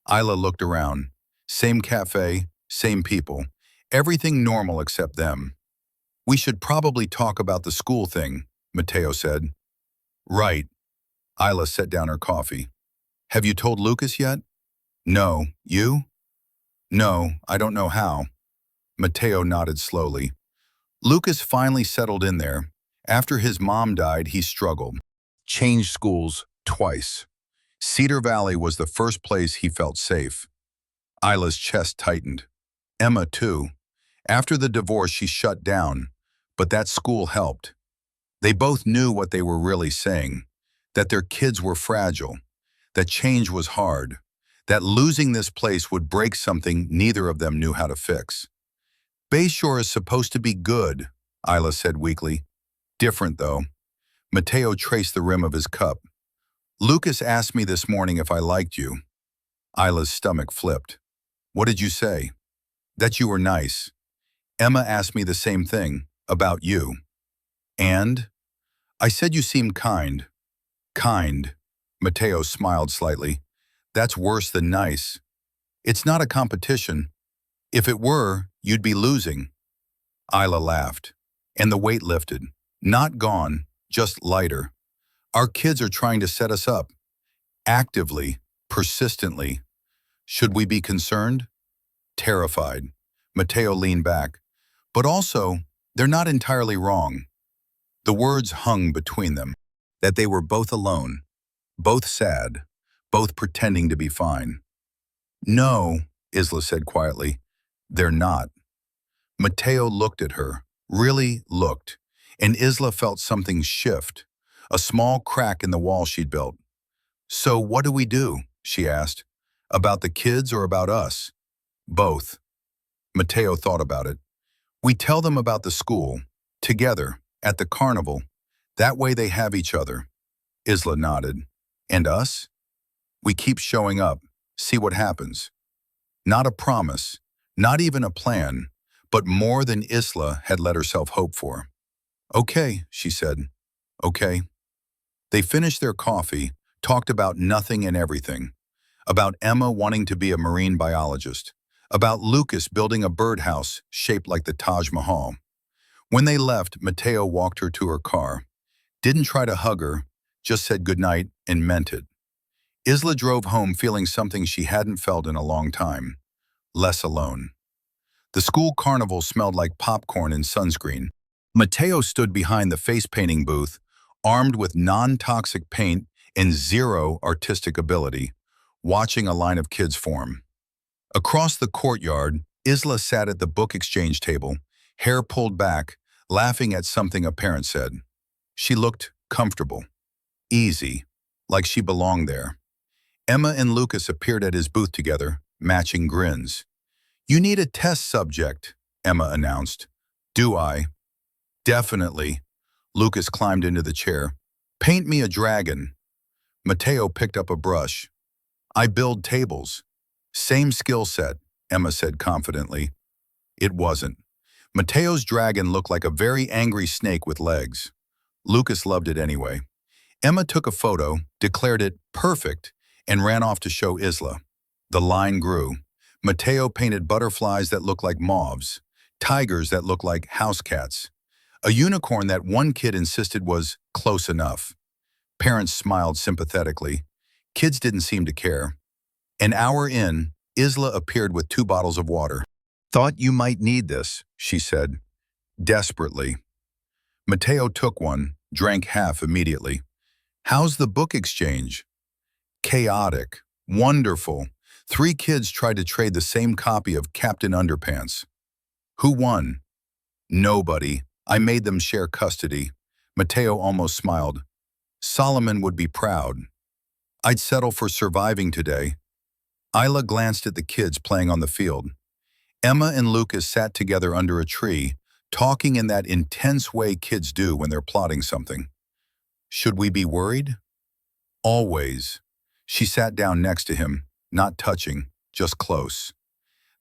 Isla looked around. Same cafe, same people. Everything normal except them. We should probably talk about the school thing, Mateo said. Right. Isla set down her coffee. Have you told Lucas yet? No. You? No, I don't know how. Mateo nodded slowly. Lucas finally settled in there. After his mom died, he struggled. Changed schools twice. Cedar Valley was the first place he felt safe. Isla's chest tightened. Emma, too. After the divorce, she shut down, but that school helped. They both knew what they were really saying, that their kids were fragile, that change was hard, that losing this place would break something neither of them knew how to fix. Bayshore is supposed to be good, Isla said weakly. Different, though. Mateo traced the rim of his cup. Lucas asked me this morning if I liked you. Isla's stomach flipped. What did you say? That you were nice. Emma asked me the same thing, about you. And? I said you seemed kind. Kind. Mateo smiled slightly. That's worse than nice. It's not a competition. If it were, you'd be losing. Isla laughed, and the weight lifted. Not gone, just lighter. Our kids are trying to set us up. Actively, persistently. Should we be concerned? Terrified. Mateo leaned back. But also, they're not entirely wrong. The words hung between them, that they were both alone, both sad, both pretending to be fine. No, Isla said quietly, they're not. Mateo looked at her, really looked, and Isla felt something shift, a small crack in the wall she'd built. So what do we do? She asked. About the kids or about us? Both. Mateo thought about it. We tell them about the school, together, at the carnival. That way they have each other. Isla nodded. And us? We keep showing up, see what happens. Not a promise, not even a plan, but more than Isla had let herself hope for. Okay, she said. Okay. They finished their coffee, talked about nothing and everything. About Emma wanting to be a marine biologist. About Lucas building a birdhouse shaped like the Taj Mahal. When they left, Mateo walked her to her car. Didn't try to hug her, just said goodnight and meant it. Isla drove home feeling something she hadn't felt in a long time. Less alone. The school carnival smelled like popcorn and sunscreen. Mateo stood behind the face painting booth, armed with non-toxic paint and zero artistic ability, watching a line of kids form. Across the courtyard, Isla sat at the book exchange table, hair pulled back, laughing at something a parent said. She looked comfortable, easy, like she belonged there. Emma and Lucas appeared at his booth together, matching grins. You need a test subject, Emma announced. Do I? Definitely. Lucas climbed into the chair. Paint me a dragon. Mateo picked up a brush. I build tables. Same skill set, Emma said confidently. It wasn't. Mateo's dragon looked like a very angry snake with legs. Lucas loved it anyway. Emma took a photo, declared it perfect, and ran off to show Isla. The line grew. Mateo painted butterflies that looked like moths, tigers that looked like house cats, a unicorn that one kid insisted was close enough. Parents smiled sympathetically. Kids didn't seem to care. An hour in, Isla appeared with 2 bottles of water. Thought you might need this, she said, desperately. Mateo took one, drank half immediately. How's the book exchange? Chaotic. Wonderful. 3 kids tried to trade the same copy of Captain Underpants. Who won? Nobody. I made them share custody. Mateo almost smiled. Solomon would be proud. I'd settle for surviving today. Isla glanced at the kids playing on the field. Emma and Lucas sat together under a tree, talking in that intense way kids do when they're plotting something. Should we be worried? Always. She sat down next to him, not touching, just close.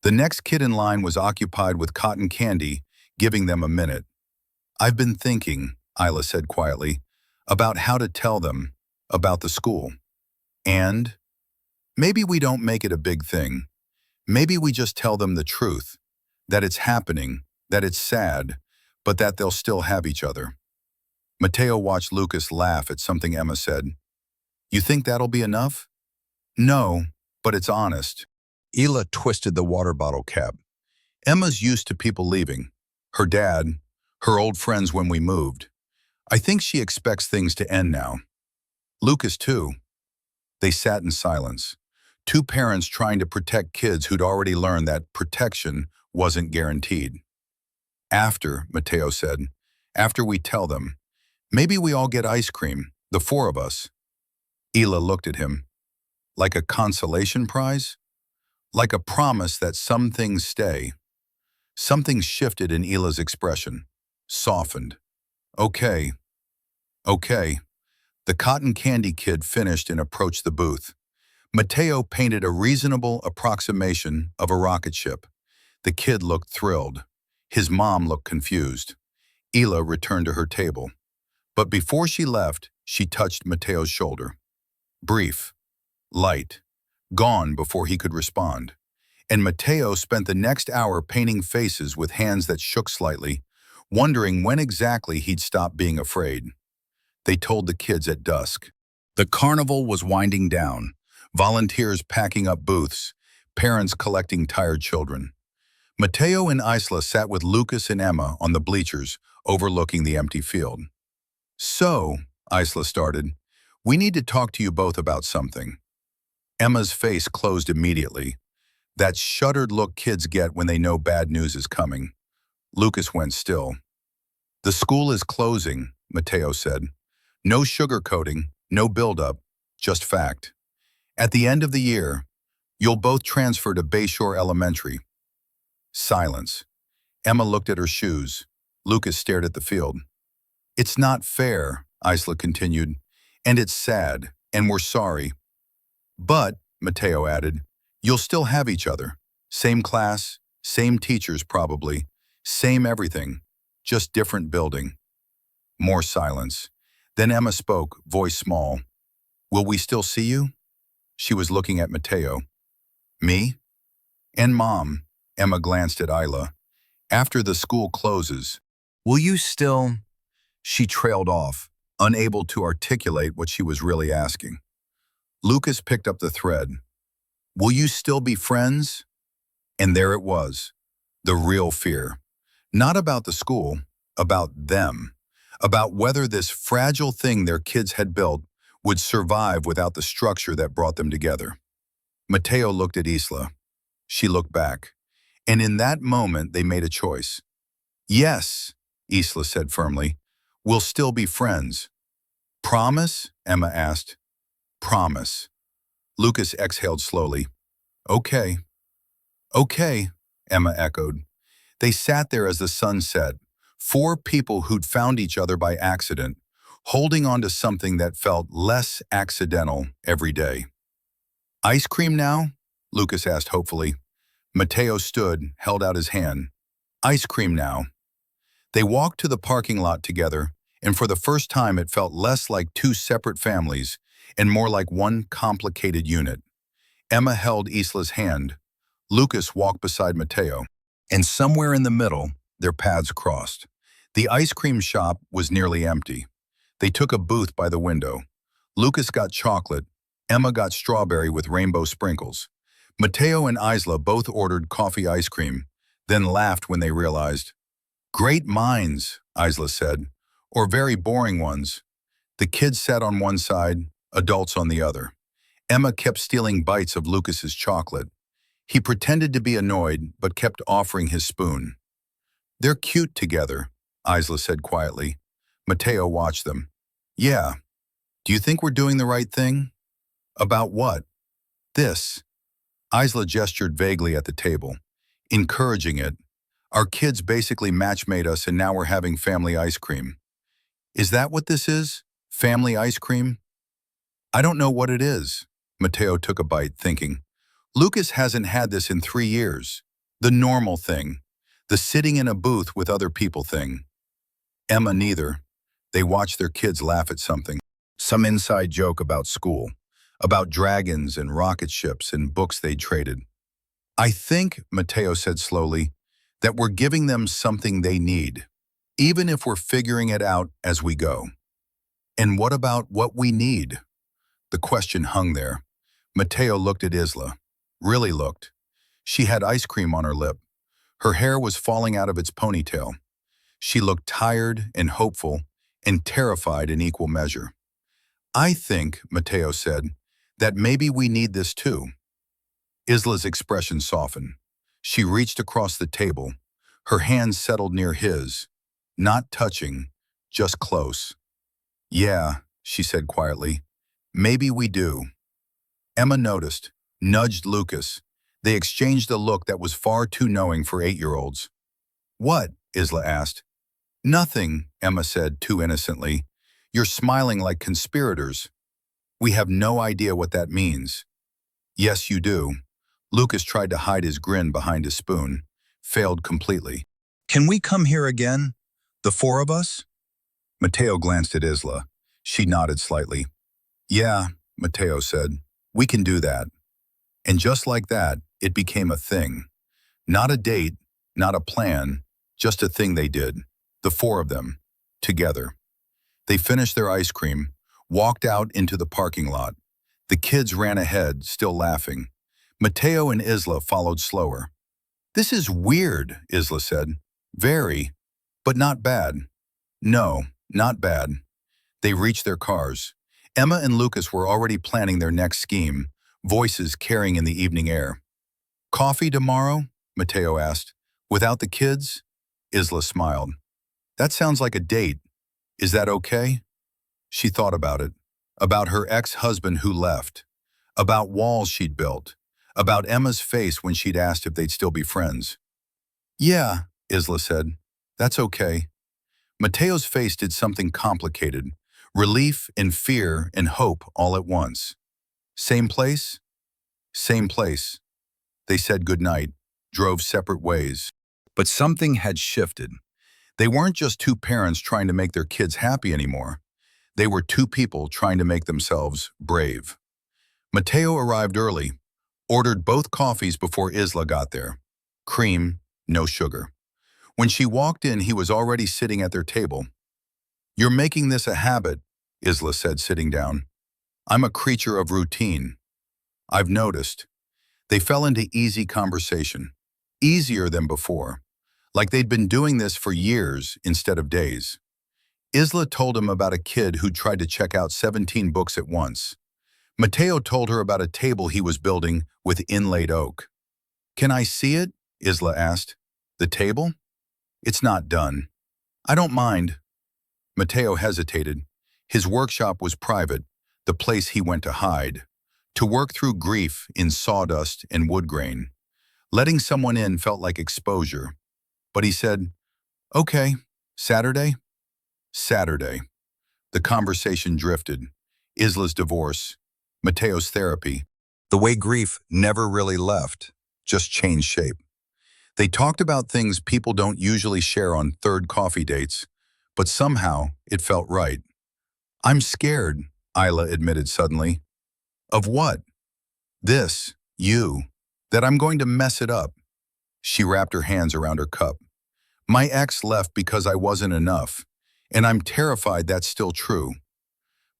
The next kid in line was occupied with cotton candy, giving them a minute. I've been thinking, Isla said quietly, about how to tell them about the school. And maybe we don't make it a big thing. Maybe we just tell them the truth, that it's happening, that it's sad, but that they'll still have each other. Mateo watched Lucas laugh at something Emma said. You think that'll be enough? No, but it's honest. Isla twisted the water bottle cap. Emma's used to people leaving. Her dad, her old friends when we moved. I think she expects things to end now. Lucas too. They sat in silence. 2 parents trying to protect kids who'd already learned that protection wasn't guaranteed. After, Mateo said, after we tell them, maybe we all get ice cream, the 4 of us. Isla looked at him. Like a consolation prize? Like a promise that some things stay. Something shifted in Ila's expression. Softened. Okay, okay. The cotton candy kid finished and approached the booth. Mateo painted a reasonable approximation of a rocket ship. The kid looked thrilled. His mom looked confused. Ila returned to her table. But before she left, she touched Mateo's shoulder. Brief, light, gone before he could respond. And Mateo spent the next hour painting faces with hands that shook slightly, wondering when exactly he'd stop being afraid. They told the kids at dusk. The carnival was winding down, volunteers packing up booths, parents collecting tired children. Mateo and Isla sat with Lucas and Emma on the bleachers overlooking the empty field. So, Isla started, we need to talk to you both about something. Emma's face closed immediately. That shuddered look kids get when they know bad news is coming. Lucas went still. The school is closing, Mateo said. No sugarcoating, no build-up, just fact. At the end of the year, you'll both transfer to Bayshore Elementary. Silence. Emma looked at her shoes. Lucas stared at the field. It's not fair, Isla continued, and it's sad, and we're sorry. But, Mateo added, you'll still have each other. Same class, same teachers probably, same everything, just different building. More silence. Then Emma spoke, voice small. Will we still see you? She was looking at Mateo. Me? And Mom, Emma glanced at Isla. After the school closes, will you still? She trailed off, unable to articulate what she was really asking. Lucas picked up the thread. Will you still be friends? And there it was, the real fear. Not about the school, about them. About whether this fragile thing their kids had built would survive without the structure that brought them together. Mateo looked at Isla. She looked back. And in that moment, they made a choice. Yes, Isla said firmly, we'll still be friends. Promise? Emma asked. Promise. Lucas exhaled slowly. Okay. Okay, Emma echoed. They sat there as the sun set, four people who'd found each other by accident, holding on to something that felt less accidental every day. Ice cream now? Lucas asked hopefully. Mateo stood, held out his hand. Ice cream now. They walked to the parking lot together, and for the first time it felt less like two separate families and more like one complicated unit. Emma held Isla's hand. Lucas walked beside Mateo, and somewhere in the middle, their paths crossed. The ice cream shop was nearly empty. They took a booth by the window. Lucas got chocolate. Emma got strawberry with rainbow sprinkles. Mateo and Isla both ordered coffee ice cream, then laughed when they realized. Great minds, Isla said, or very boring ones. The kids sat on one side, adults on the other. Emma kept stealing bites of Lucas's chocolate. He pretended to be annoyed, but kept offering his spoon. They're cute together, Isla said quietly. Mateo watched them. Yeah. Do you think we're doing the right thing? About what? This. Isla gestured vaguely at the table, encouraging it. Our kids basically matchmade us and now we're having family ice cream. Is that what this is? Family ice cream? I don't know what it is. Mateo took a bite, thinking. Lucas hasn't had this in 3 years. The normal thing. The sitting in a booth with other people thing. Emma neither. They watched their kids laugh at something. Some inside joke about school. About dragons and rocket ships and books they'd traded. I think, Mateo said slowly, that we're giving them something they need, even if we're figuring it out as we go. And what about what we need? The question hung there. Mateo looked at Isla. Really looked. She had ice cream on her lip. Her hair was falling out of its ponytail. She looked tired and hopeful and terrified in equal measure. I think, Mateo said, that maybe we need this too. Isla's expression softened. She reached across the table. Her hands settled near his, not touching, just close. Yeah, she said quietly, maybe we do. Emma noticed, nudged Lucas. They exchanged a look that was far too knowing for 8-year-olds. "What?" Isla asked. "Nothing," Emma said too innocently. "You're smiling like conspirators." "We have no idea what that means." "Yes, you do." Lucas tried to hide his grin behind his spoon. Failed completely. "Can we come here again? The four of us?" Mateo glanced at Isla. She nodded slightly. "Yeah," Mateo said. "We can do that." And just like that, it became a thing. Not a date, not a plan, just a thing they did. The four of them. Together. They finished their ice cream, walked out into the parking lot. The kids ran ahead, still laughing. Mateo and Isla followed slower. "This is weird," Isla said. "Very. But not bad." "No, not bad." They reached their cars. Emma and Lucas were already planning their next scheme, voices carrying in the evening air. "Coffee tomorrow?" Mateo asked. "Without the kids?" Isla smiled. "That sounds like a date. Is that okay?" She thought about it. About her ex-husband who left. About walls she'd built. About Emma's face when she'd asked if they'd still be friends. "Yeah," Isla said. "That's okay." Mateo's face did something complicated. Relief and fear and hope all at once. "Same place?" "Same place." They said goodnight, drove separate ways. But something had shifted. They weren't just two parents trying to make their kids happy anymore. They were two people trying to make themselves brave. Mateo arrived early, ordered both coffees before Isla got there. Cream, no sugar. When she walked in, he was already sitting at their table. "You're making this a habit," Isla said, sitting down. "I'm a creature of routine." "I've noticed." They fell into easy conversation. Easier than before. Like they'd been doing this for years instead of days. Isla told him about a kid who tried to check out 17 books at once. Mateo told her about a table he was building with inlaid oak. "Can I see it?" Isla asked. "The table?" "It's not done." "I don't mind." Mateo hesitated. His workshop was private, the place he went to hide. To work through grief in sawdust and wood grain. Letting someone in felt like exposure. But he said, "Okay, Saturday?" Saturday. The conversation drifted. Isla's divorce. Mateo's therapy. The way grief never really left, just changed shape. They talked about things people don't usually share on third coffee dates, but somehow it felt right. "I'm scared," Isla admitted suddenly. "Of what?" "This, you, that I'm going to mess it up." She wrapped her hands around her cup. "My ex left because I wasn't enough, and I'm terrified that's still true."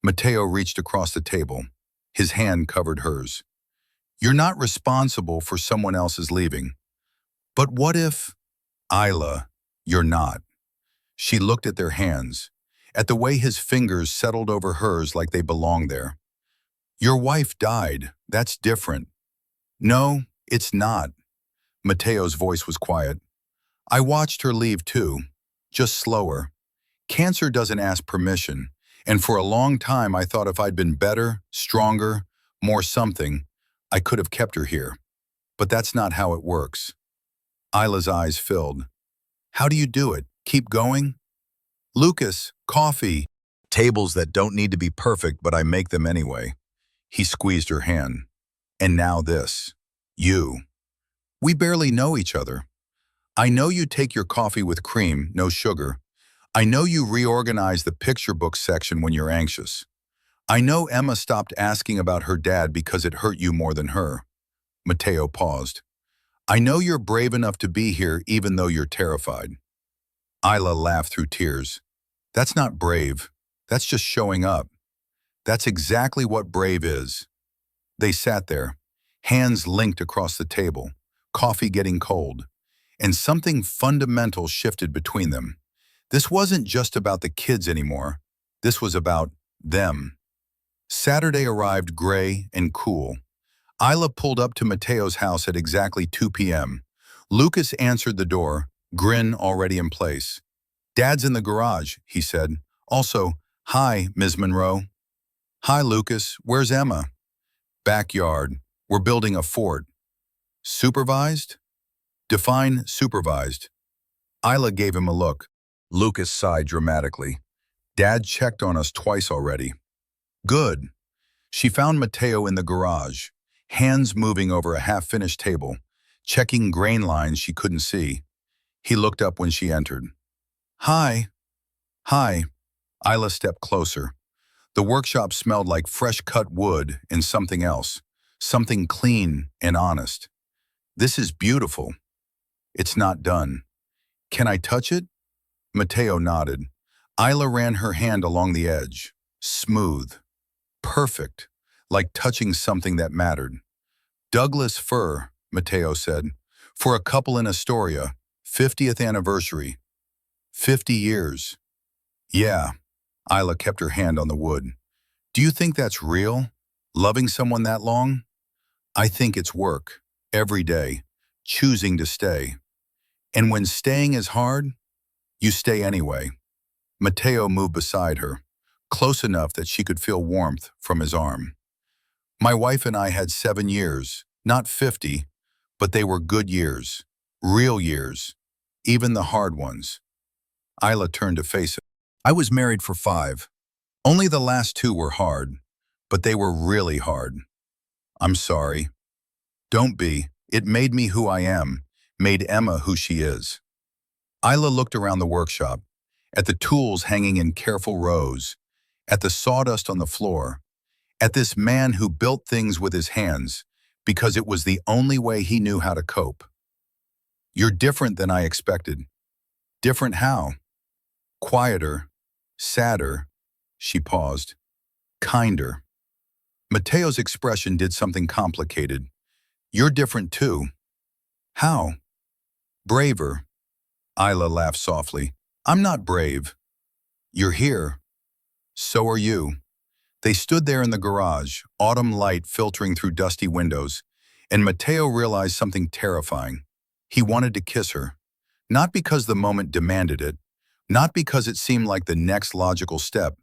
Mateo reached across the table. His hand covered hers. "You're not responsible for someone else's leaving." "But what if—" "Isla, you're not." She looked at their hands, at the way his fingers settled over hers like they belonged there. "Your wife died. That's different." "No, it's not." Mateo's voice was quiet. "I watched her leave too, just slower. Cancer doesn't ask permission, and for a long time I thought if I'd been better, stronger, more something, I could have kept her here. But that's not how it works." Isla's eyes filled. "How do you do it? Keep going?" "Lucas, coffee." "Tables that don't need to be perfect, but I make them anyway." He squeezed her hand. "And now this. You. We barely know each other. I know you take your coffee with cream, no sugar. I know you reorganize the picture book section when you're anxious. I know Emma stopped asking about her dad because it hurt you more than her." Mateo paused. "I know you're brave enough to be here even though you're terrified." Isla laughed through tears. "That's not brave. That's just showing up. That's exactly what brave is." They sat there, hands linked across the table, coffee getting cold, and something fundamental shifted between them. This wasn't just about the kids anymore. This was about them. Saturday arrived gray and cool. Isla pulled up to Mateo's house at exactly 2 p.m. Lucas answered the door, grin already in place. "Dad's in the garage," he said. Also, "Hi, Ms. Monroe." "Hi, Lucas. Where's Emma?" Backyard. We're building a fort. Supervised? Define supervised. Isla gave him a look. Lucas sighed dramatically. Dad checked on us twice already. Good. She found Mateo in the garage, hands moving over a half-finished table, checking grain lines she couldn't see. He looked up when she entered. Hi. Hi. Isla stepped closer. The workshop smelled like fresh-cut wood and something else, something clean and honest. This is beautiful. It's not done. Can I touch it? Mateo nodded. Isla ran her hand along the edge. Smooth. Perfect. Like touching something that mattered. Douglas fir, Mateo said. For a couple in Astoria. 50th anniversary. 50 years. Yeah. Isla kept her hand on the wood. Do you think that's real? Loving someone that long? I think it's work. Every day. Choosing to stay. And when staying is hard, you stay anyway. Mateo moved beside her, close enough that she could feel warmth from his arm. My wife and I had 7 years, not 50, but they were good years, real years, even the hard ones. Isla turned to face him. I was married for 5. Only the last 2 were hard, but they were really hard. I'm sorry. Don't be. It made me who I am, made Emma who she is. Isla looked around the workshop, at the tools hanging in careful rows, at the sawdust on the floor, at this man who built things with his hands because it was the only way he knew how to cope. You're different than I expected. Different how? Quieter, sadder, she paused, kinder. Mateo's expression did something complicated. You're different too. How? Braver. Isla laughed softly. I'm not brave. You're here. So are you. They stood there in the garage, autumn light filtering through dusty windows, and Mateo realized something terrifying. He wanted to kiss her. Not because the moment demanded it, not because it seemed like the next logical step,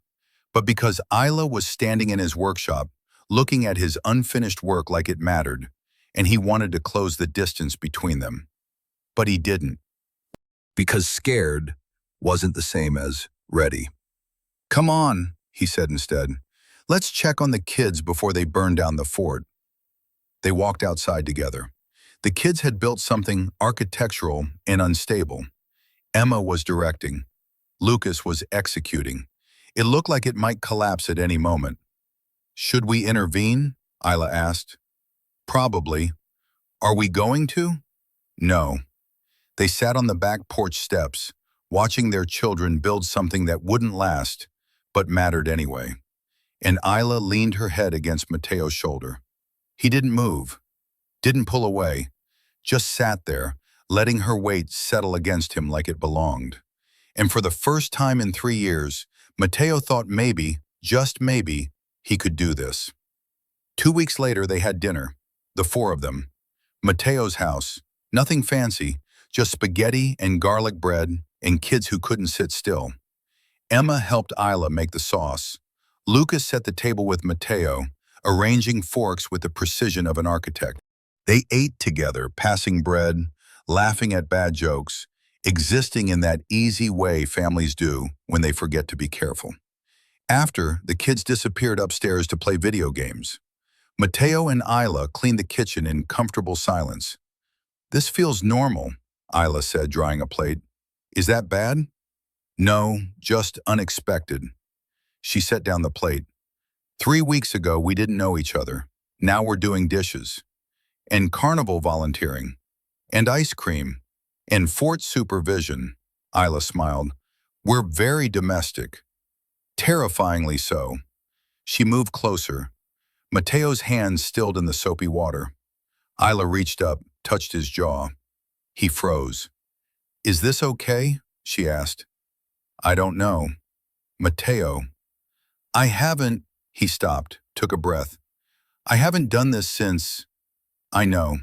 but because Isla was standing in his workshop, looking at his unfinished work like it mattered, and he wanted to close the distance between them. But he didn't. Because scared wasn't the same as ready. Come on, he said instead. Let's check on the kids before they burn down the fort. They walked outside together. The kids had built something architectural and unstable. Emma was directing. Lucas was executing. It looked like it might collapse at any moment. Should we intervene? Isla asked. Probably. Are we going to? No. They sat on the back porch steps, watching their children build something that wouldn't last, but mattered anyway. And Isla leaned her head against Mateo's shoulder. He didn't move, didn't pull away, just sat there, letting her weight settle against him like it belonged. And for the first time in 3 years, Mateo thought maybe, just maybe, he could do this. 2 weeks later, they had dinner, the 4 of them. Mateo's house, nothing fancy, just spaghetti and garlic bread and kids who couldn't sit still. Emma helped Isla make the sauce. Lucas set the table with Mateo, arranging forks with the precision of an architect. They ate together, passing bread, laughing at bad jokes, existing in that easy way families do when they forget to be careful. After, the kids disappeared upstairs to play video games. Mateo and Isla cleaned the kitchen in comfortable silence. This feels normal, Isla said, drying a plate. Is that bad? No, just unexpected. She set down the plate. 3 weeks ago, we didn't know each other. Now we're doing dishes. And carnival volunteering. And ice cream. And fort supervision. Isla smiled. We're very domestic. Terrifyingly so. She moved closer. Mateo's hands stilled in the soapy water. Isla reached up, touched his jaw. He froze. Is this okay? She asked. I don't know. Mateo. I haven't. He stopped, took a breath. I haven't done this since. I know.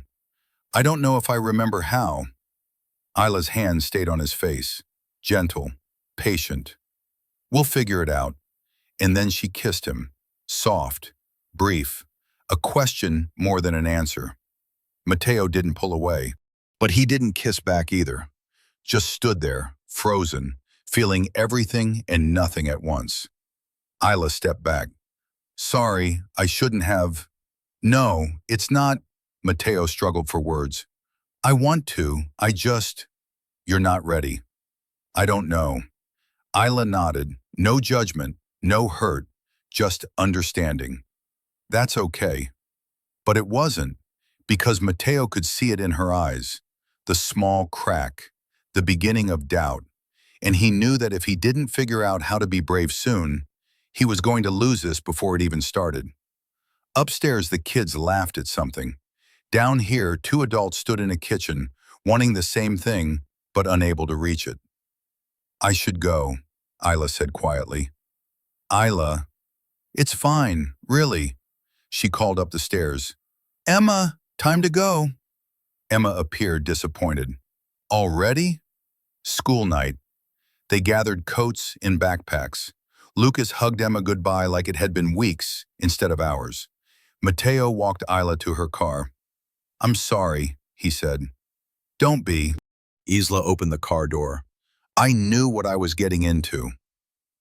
I don't know if I remember how. Isla's hand stayed on his face, gentle, patient. We'll figure it out. And then she kissed him, soft, brief, A question more than an answer. Mateo didn't pull away, but he didn't kiss back either. Just stood there, frozen, feeling everything and nothing at once. Isla stepped back. Sorry, I shouldn't have. No, it's not. Mateo struggled for words. I want to, I just. You're not ready. I don't know. Isla nodded. No judgment, no hurt, just understanding. That's okay. But it wasn't, because Mateo could see it in her eyes. The small crack, the beginning of doubt. And he knew that if he didn't figure out how to be brave soon, he was going to lose this before it even started. Upstairs, the kids laughed at something. Down here, two adults stood in a kitchen, wanting the same thing, but unable to reach it. I should go, Isla said quietly. Isla, it's fine, really, she called up the stairs. Emma, time to go. Emma appeared disappointed. Already? School night. They gathered coats in backpacks. Lucas hugged Emma goodbye like it had been weeks instead of hours. Mateo walked Isla to her car. I'm sorry, he said. Don't be. Isla opened the car door. I knew what I was getting into.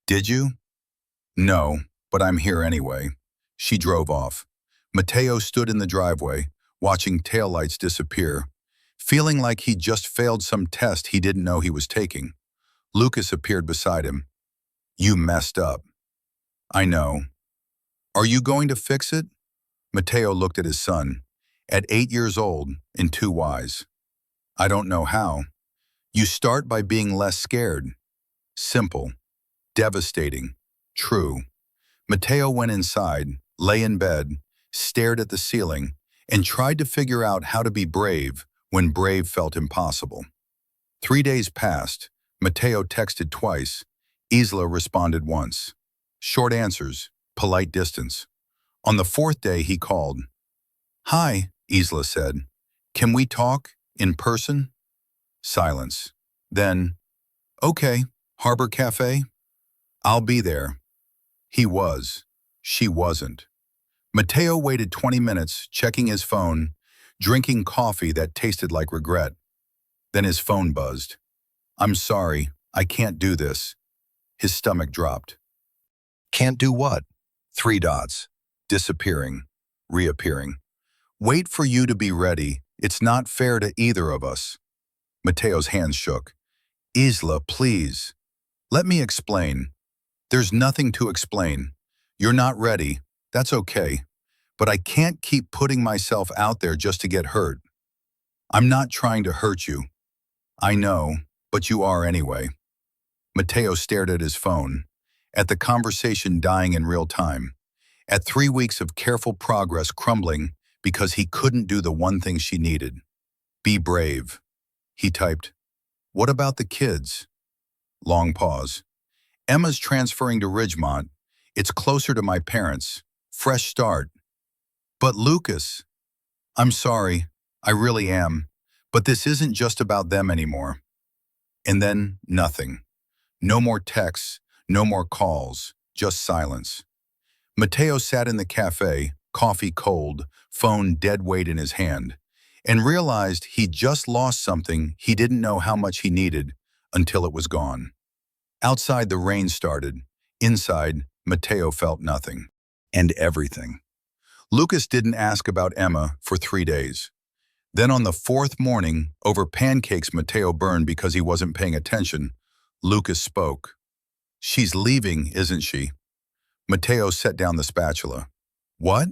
Did you? No, but I'm here anyway. She drove off. Mateo stood in the driveway, watching taillights disappear, feeling like he'd just failed some test he didn't know he was taking. Lucas appeared beside him. You messed up. I know. Are you going to fix it? Mateo looked at his son. At 8 years old and too wise. I don't know how. You start by being less scared. Simple. Devastating. True. Mateo went inside, lay in bed, stared at the ceiling, and tried to figure out how to be brave when brave felt impossible. 3 days passed. Mateo texted twice. Isla responded once. Short answers, polite distance. On the 4th day, he called. Hi, Isla said. Can we talk in person? Silence. Then, okay, Harbor Cafe? I'll be there. He was. She wasn't. Mateo waited 20 minutes, checking his phone, drinking coffee that tasted like regret. Then his phone buzzed. I'm sorry, I can't do this. His stomach dropped. Can't do what? 3 dots. Disappearing. Reappearing. Wait for you to be ready. It's not fair to either of us. Mateo's hands shook. Isla, please. Let me explain. There's nothing to explain. You're not ready. That's okay. But I can't keep putting myself out there just to get hurt. I'm not trying to hurt you. I know, but you are anyway. Mateo stared at his phone, at the conversation dying in real time, at 3 weeks of careful progress crumbling because he couldn't do the one thing she needed. Be brave. He typed, What about the kids? Long pause. Emma's transferring to Ridgemont. It's closer to my parents. Fresh start. But Lucas, I'm sorry, I really am, but this isn't just about them anymore. And then nothing. No more texts, no more calls, just silence. Mateo sat in the cafe, coffee cold, phone dead weight in his hand, and realized he'd just lost something he didn't know how much he needed until it was gone. Outside, the rain started. Inside, Mateo felt nothing. And everything. Lucas didn't ask about Emma for 3 days. Then on the 4th morning, over pancakes Mateo burned because he wasn't paying attention, Lucas spoke. She's leaving, isn't she? Mateo set down the spatula. What?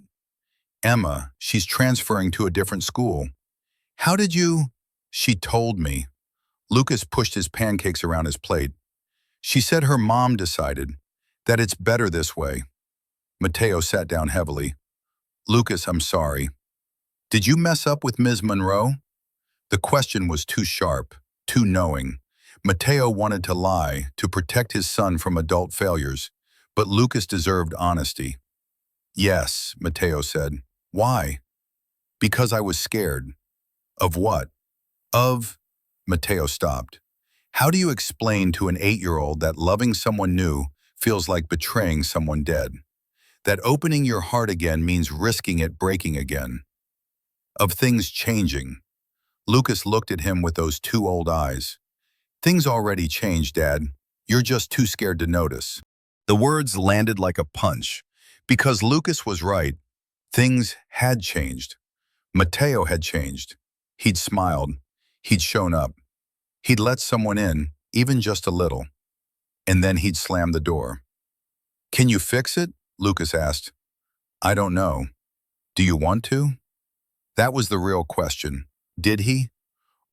Emma, she's transferring to a different school. How did you? She told me. Lucas pushed his pancakes around his plate. She said her mom decided that it's better this way. Mateo sat down heavily. Lucas, I'm sorry. Did you mess up with Ms. Monroe? The question was too sharp, too knowing. Mateo wanted to lie, to protect his son from adult failures, but Lucas deserved honesty. Yes, Mateo said. Why? Because I was scared. Of what? Of... Mateo stopped. How do you explain to an 8-year-old that loving someone new feels like betraying someone dead? That opening your heart again means risking it breaking again. Of things changing. Lucas looked at him with those two old eyes. Things already changed, Dad. You're just too scared to notice. The words landed like a punch. Because Lucas was right. Things had changed. Mateo had changed. He'd smiled. He'd shown up. He'd let someone in, even just a little. And then he'd slammed the door. Can you fix it? Lucas asked. I don't know. Do you want to? That was the real question. Did he?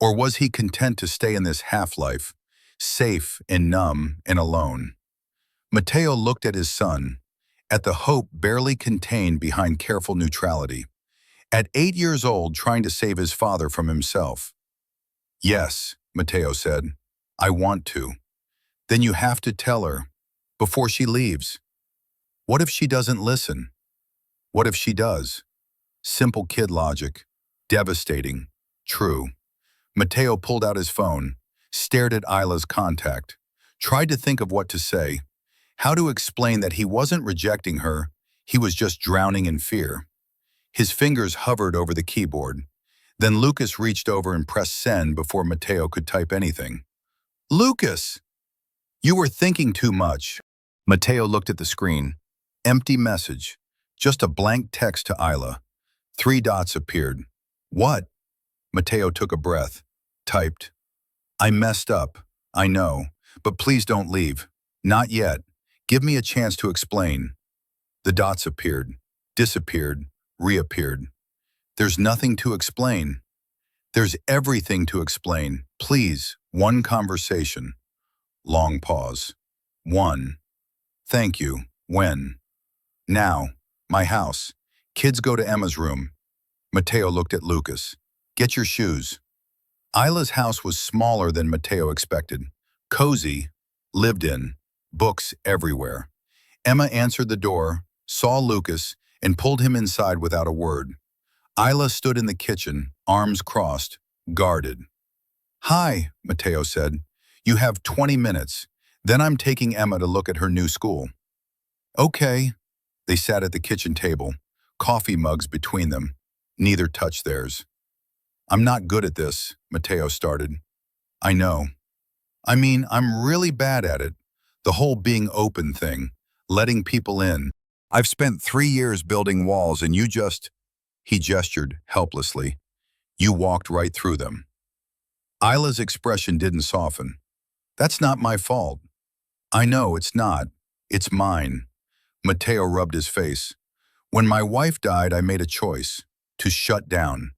Or was he content to stay in this half-life, safe and numb and alone? Mateo looked at his son, at the hope barely contained behind careful neutrality. At 8 years old, trying to save his father from himself. Yes, Mateo said. I want to. Then you have to tell her, before she leaves. What if she doesn't listen? What if she does? Simple kid logic. Devastating. True. Mateo pulled out his phone, stared at Isla's contact, tried to think of what to say, how to explain that he wasn't rejecting her, he was just drowning in fear. His fingers hovered over the keyboard. Then Lucas reached over and pressed send before Mateo could type anything. Lucas! You were thinking too much. Mateo looked at the screen. Empty message. Just a blank text to Isla. 3 dots appeared. What? Mateo took a breath. Typed. I messed up. I know. But please don't leave. Not yet. Give me a chance to explain. The dots appeared. Disappeared. Reappeared. There's nothing to explain. There's everything to explain. Please, one conversation. Long pause. 1. Thank you. When? Now. My house. Kids go to Emma's room. Mateo looked at Lucas. Get your shoes. Isla's house was smaller than Mateo expected. Cozy. Lived in. Books everywhere. Emma answered the door, saw Lucas, and pulled him inside without a word. Isla stood in the kitchen, arms crossed, guarded. Hi, Mateo said. You have 20 minutes. Then I'm taking Emma to look at her new school. Okay. They sat at the kitchen table, coffee mugs between them. Neither touched theirs. I'm not good at this, Mateo started. I know. I mean, I'm really bad at it. The whole being open thing, letting people in. I've spent 3 years building walls and you just... He gestured helplessly. You walked right through them. Isla's expression didn't soften. That's not my fault. I know it's not. It's mine. Mateo rubbed his face. When my wife died, I made a choice. To shut down.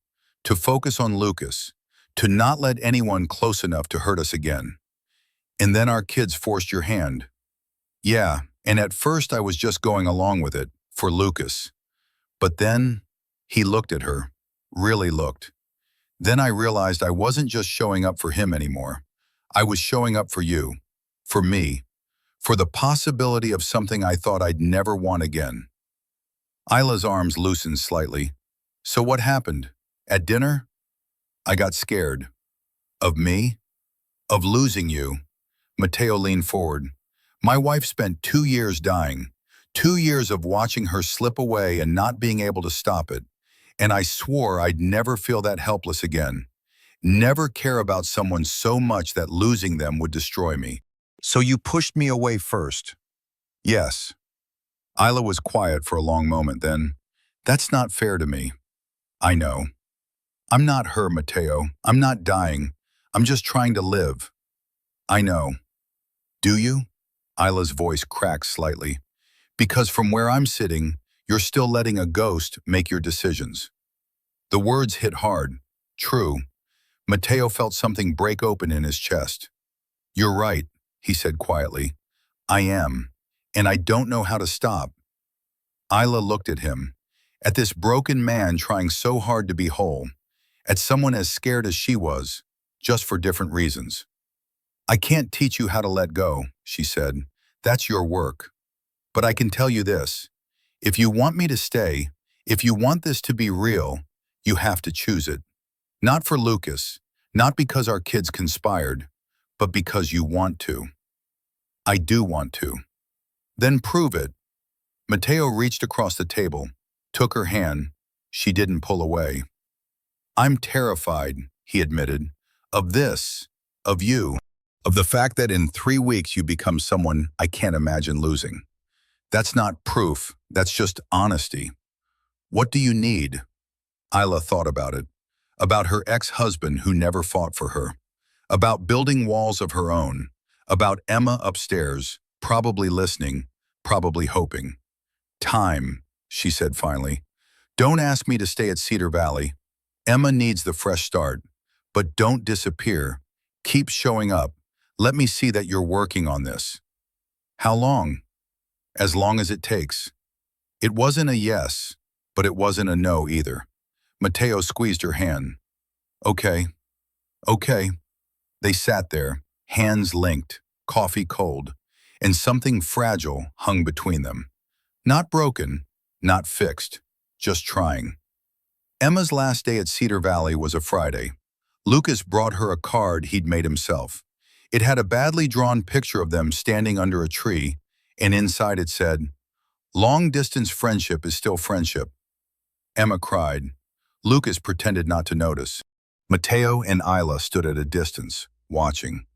To focus on Lucas. To not let anyone close enough to hurt us again. And then our kids forced your hand. Yeah, and at first I was just going along with it, for Lucas. But then, he looked at her. Really looked. Then I realized I wasn't just showing up for him anymore. I was showing up for you. For me. For the possibility of something I thought I'd never want again. Isla's arms loosened slightly. So what happened? At dinner? I got scared. Of me? Of losing you. Mateo leaned forward. My wife spent 2 years dying. 2 years of watching her slip away and not being able to stop it. And I swore I'd never feel that helpless again. Never care about someone so much that losing them would destroy me. So you pushed me away first. Yes. Isla was quiet for a long moment then. That's not fair to me. I know. I'm not her, Mateo. I'm not dying. I'm just trying to live. I know. Do you? Isla's voice cracked slightly. Because from where I'm sitting, you're still letting a ghost make your decisions. The words hit hard. True. Mateo felt something break open in his chest. You're right, he said quietly. I am. And I don't know how to stop. Isla looked at him. At this broken man trying so hard to be whole. At someone as scared as she was, just for different reasons. I can't teach you how to let go, she said. That's your work. But I can tell you this. If you want me to stay, if you want this to be real, you have to choose it. Not for Lucas, not because our kids conspired, but because you want to. I do want to. Then prove it. Mateo reached across the table, took her hand. She didn't pull away. I'm terrified, he admitted, of this, of you, of the fact that in 3 weeks you become someone I can't imagine losing. That's not proof, that's just honesty. What do you need? Isla thought about her ex-husband who never fought for her, about building walls of her own, about Emma upstairs, probably listening, probably hoping. Time, she said finally. Don't ask me to stay at Cedar Valley. Emma needs the fresh start. But don't disappear. Keep showing up. Let me see that you're working on this. How long? As long as it takes. It wasn't a yes, but it wasn't a no either. Mateo squeezed her hand. Okay, okay. They sat there, hands linked, coffee cold, and something fragile hung between them. Not broken, not fixed, just trying. Emma's last day at Cedar Valley was a Friday. Lucas brought her a card he'd made himself. It had a badly drawn picture of them standing under a tree, and inside it said, "Long-distance friendship is still friendship." Emma cried. Lucas pretended not to notice. Mateo and Isla stood at a distance, watching.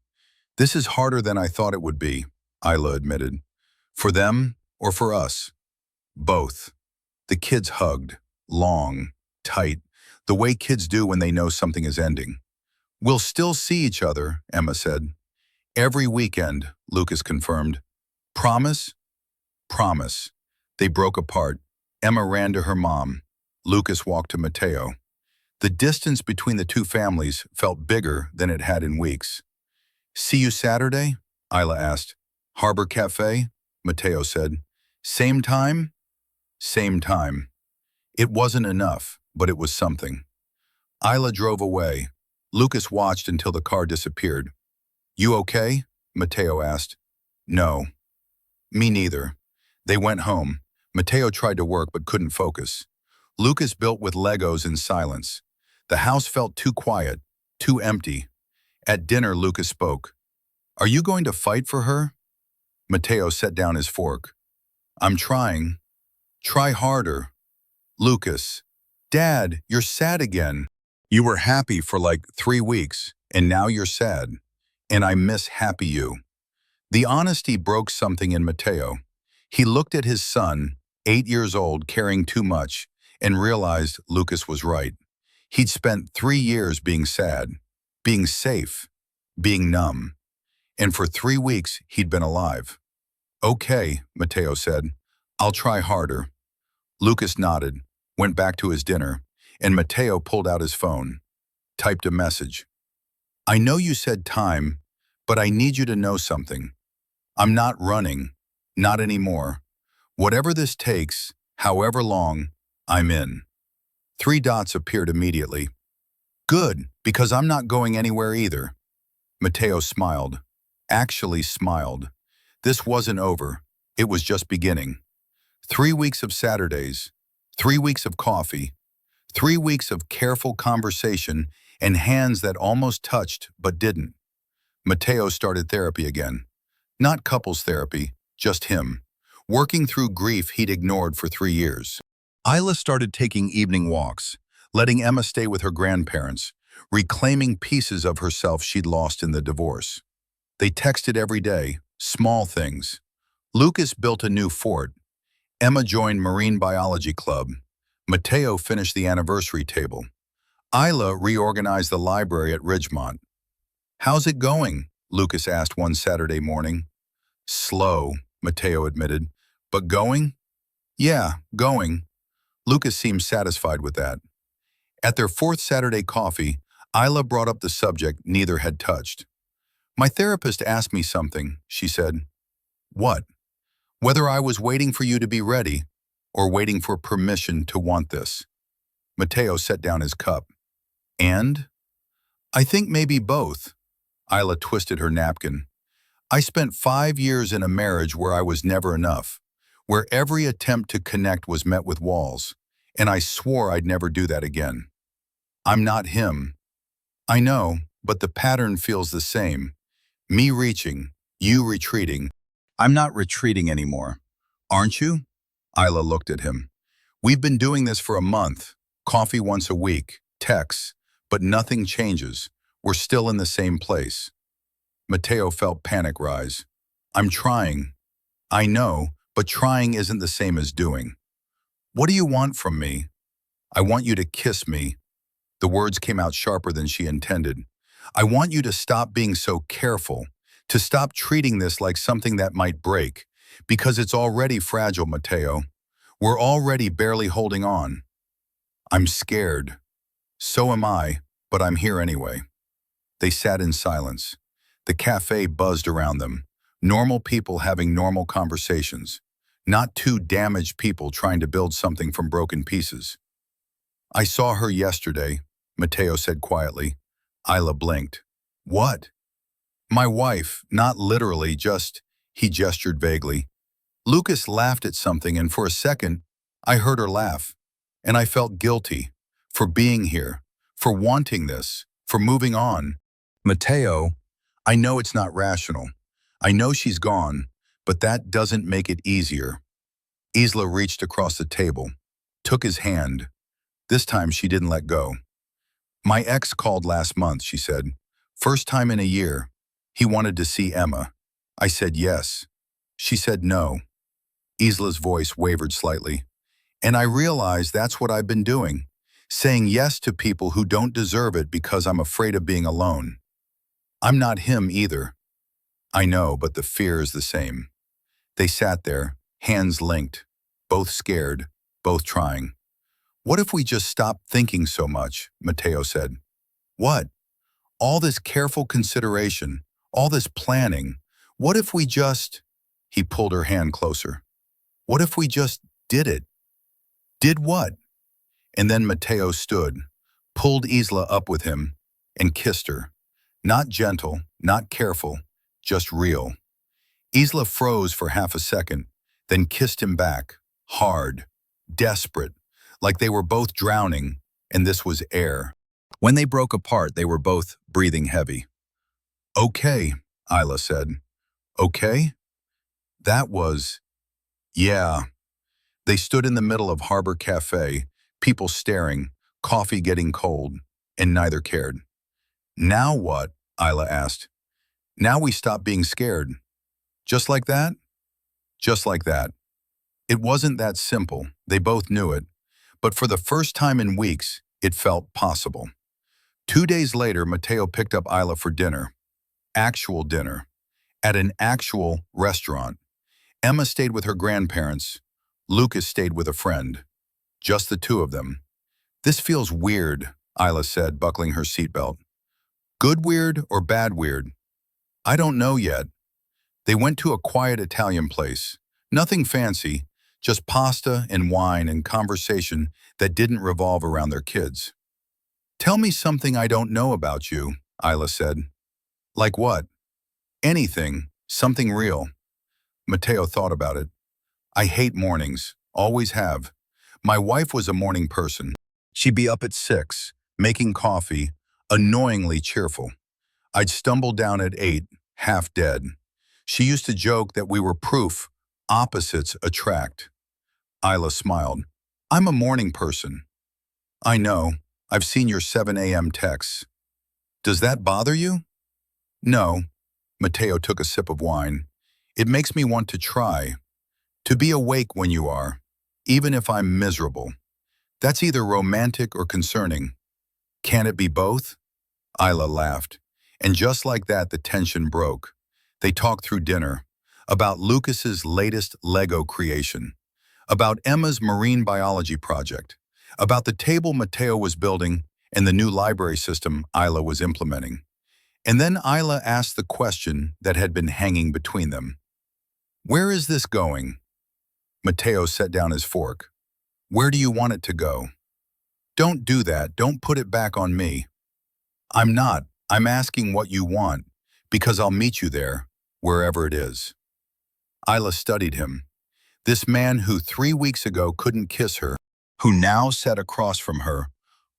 This is harder than I thought it would be, Isla admitted. For them or for us? Both. The kids hugged, long, tight, the way kids do when they know something is ending. We'll still see each other, Emma said. Every weekend, Lucas confirmed. Promise? Promise. They broke apart. Emma ran to her mom. Lucas walked to Mateo. The distance between the two families felt bigger than it had in weeks. See you Saturday? Isla asked. Harbor Café? Mateo said. Same time? Same time. It wasn't enough, but it was something. Isla drove away. Lucas watched until the car disappeared. You okay? Mateo asked. No. Me neither. They went home. Mateo tried to work but couldn't focus. Lucas built with Legos in silence. The house felt too quiet, too empty. At dinner, Lucas spoke. Are you going to fight for her? Mateo set down his fork. I'm trying. Try harder. Lucas. Dad, you're sad again. You were happy for like 3 weeks, and now you're sad. And I miss happy you. The honesty broke something in Mateo. He looked at his son, 8 years old, caring too much, and realized Lucas was right. He'd spent 3 years being sad, being safe, being numb. And for 3 weeks, he'd been alive. Okay, Mateo said. I'll try harder. Lucas nodded, went back to his dinner, and Mateo pulled out his phone, typed a message. I know you said time, but I need you to know something. I'm not running, not anymore. Whatever this takes, however long, I'm in. 3 dots appeared immediately. Good, because I'm not going anywhere either. Mateo smiled, actually smiled. This wasn't over, it was just beginning. 3 weeks of Saturdays, 3 weeks of coffee, 3 weeks of careful conversation and hands that almost touched but didn't. Mateo started therapy again. Not couples therapy, just him, working through grief he'd ignored for 3 years. Isla started taking evening walks, letting Emma stay with her grandparents, reclaiming pieces of herself she'd lost in the divorce. They texted every day, small things. Lucas built a new fort. Emma joined Marine Biology Club. Mateo finished the anniversary table. Isla reorganized the library at Ridgemont. How's it going? Lucas asked one Saturday morning. Slow, Mateo admitted. But going? Yeah, going. Lucas seemed satisfied with that. At their 4th Saturday coffee, Isla brought up the subject neither had touched. My therapist asked me something, she said. What? Whether I was waiting for you to be ready or waiting for permission to want this. Mateo set down his cup. And? I think maybe both. Isla twisted her napkin. I spent 5 years in a marriage where I was never enough, where every attempt to connect was met with walls, and I swore I'd never do that again. I'm not him. I know, but the pattern feels the same. Me reaching, you retreating. I'm not retreating anymore. Aren't you? Isla looked at him. We've been doing this for a month. Coffee once a week, texts, but nothing changes. We're still in the same place. Mateo felt panic rise. I'm trying. I know, but trying isn't the same as doing. What do you want from me? I want you to kiss me. The words came out sharper than she intended. I want you to stop being so careful, to stop treating this like something that might break, because it's already fragile, Mateo. We're already barely holding on. I'm scared. So am I, but I'm here anyway. They sat in silence. The cafe buzzed around them. Normal people having normal conversations. Not two damaged people trying to build something from broken pieces. I saw her yesterday, Mateo said quietly. Isla blinked. What? My wife, not literally, just, he gestured vaguely. Lucas laughed at something, and for a second, I heard her laugh. And I felt guilty for being here, for wanting this, for moving on. Mateo, I know it's not rational. I know she's gone, but that doesn't make it easier. Isla reached across the table, took his hand. This time she didn't let go. My ex called last month, she said. First time in a year. He wanted to see Emma. I said yes. She said no. Isla's voice wavered slightly. And I realized that's what I've been doing, saying yes to people who don't deserve it because I'm afraid of being alone. I'm not him either. I know, but the fear is the same. They sat there, hands linked, both scared, both trying. What if we just stopped thinking so much, Mateo said. What? All this careful consideration, all this planning. What if we just… He pulled her hand closer. What if we just did it? Did what? And then Mateo stood, pulled Isla up with him, and kissed her. Not gentle, not careful, just real. Isla froze for half a second, then kissed him back, hard, desperate, like they were both drowning, and this was air. When they broke apart, they were both breathing heavy. Okay, Isla said. Okay? That was… Yeah. They stood in the middle of Harbor Cafe, people staring, coffee getting cold, and neither cared. Now what? Isla asked. Now we stop being scared. Just like that? Just like that. It wasn't that simple, they both knew it, but for the first time in weeks, it felt possible. 2 days later, Mateo picked up Isla for dinner. Actual dinner. At an actual restaurant. Emma stayed with her grandparents. Lucas stayed with a friend. Just the two of them. This feels weird, Isla said, buckling her seatbelt. Good weird or bad weird? I don't know yet. They went to a quiet Italian place. Nothing fancy, just pasta and wine and conversation that didn't revolve around their kids. Tell me something I don't know about you, Isla said. Like what? Anything, something real. Mateo thought about it. I hate mornings, always have. My wife was a morning person. She'd be up at 6, making coffee, annoyingly cheerful. I'd stumble down at 8, half dead. She used to joke that we were proof opposites attract. Isla smiled. I'm a morning person. I know. I've seen your 7 a.m. texts. Does that bother you? No. Mateo took a sip of wine. It makes me want to try. To be awake when you are, even if I'm miserable. That's either romantic or concerning. Can it be both? Isla laughed. And just like that, the tension broke. They talked through dinner, about Lucas's latest Lego creation, about Emma's marine biology project, about the table Mateo was building and the new library system Isla was implementing. And then Isla asked the question that had been hanging between them. Where is this going? Mateo set down his fork. Where do you want it to go? Don't do that. Don't put it back on me. I'm not. I'm asking what you want, because I'll meet you there, wherever it is. Isla studied him. This man who 3 weeks ago couldn't kiss her, who now sat across from her,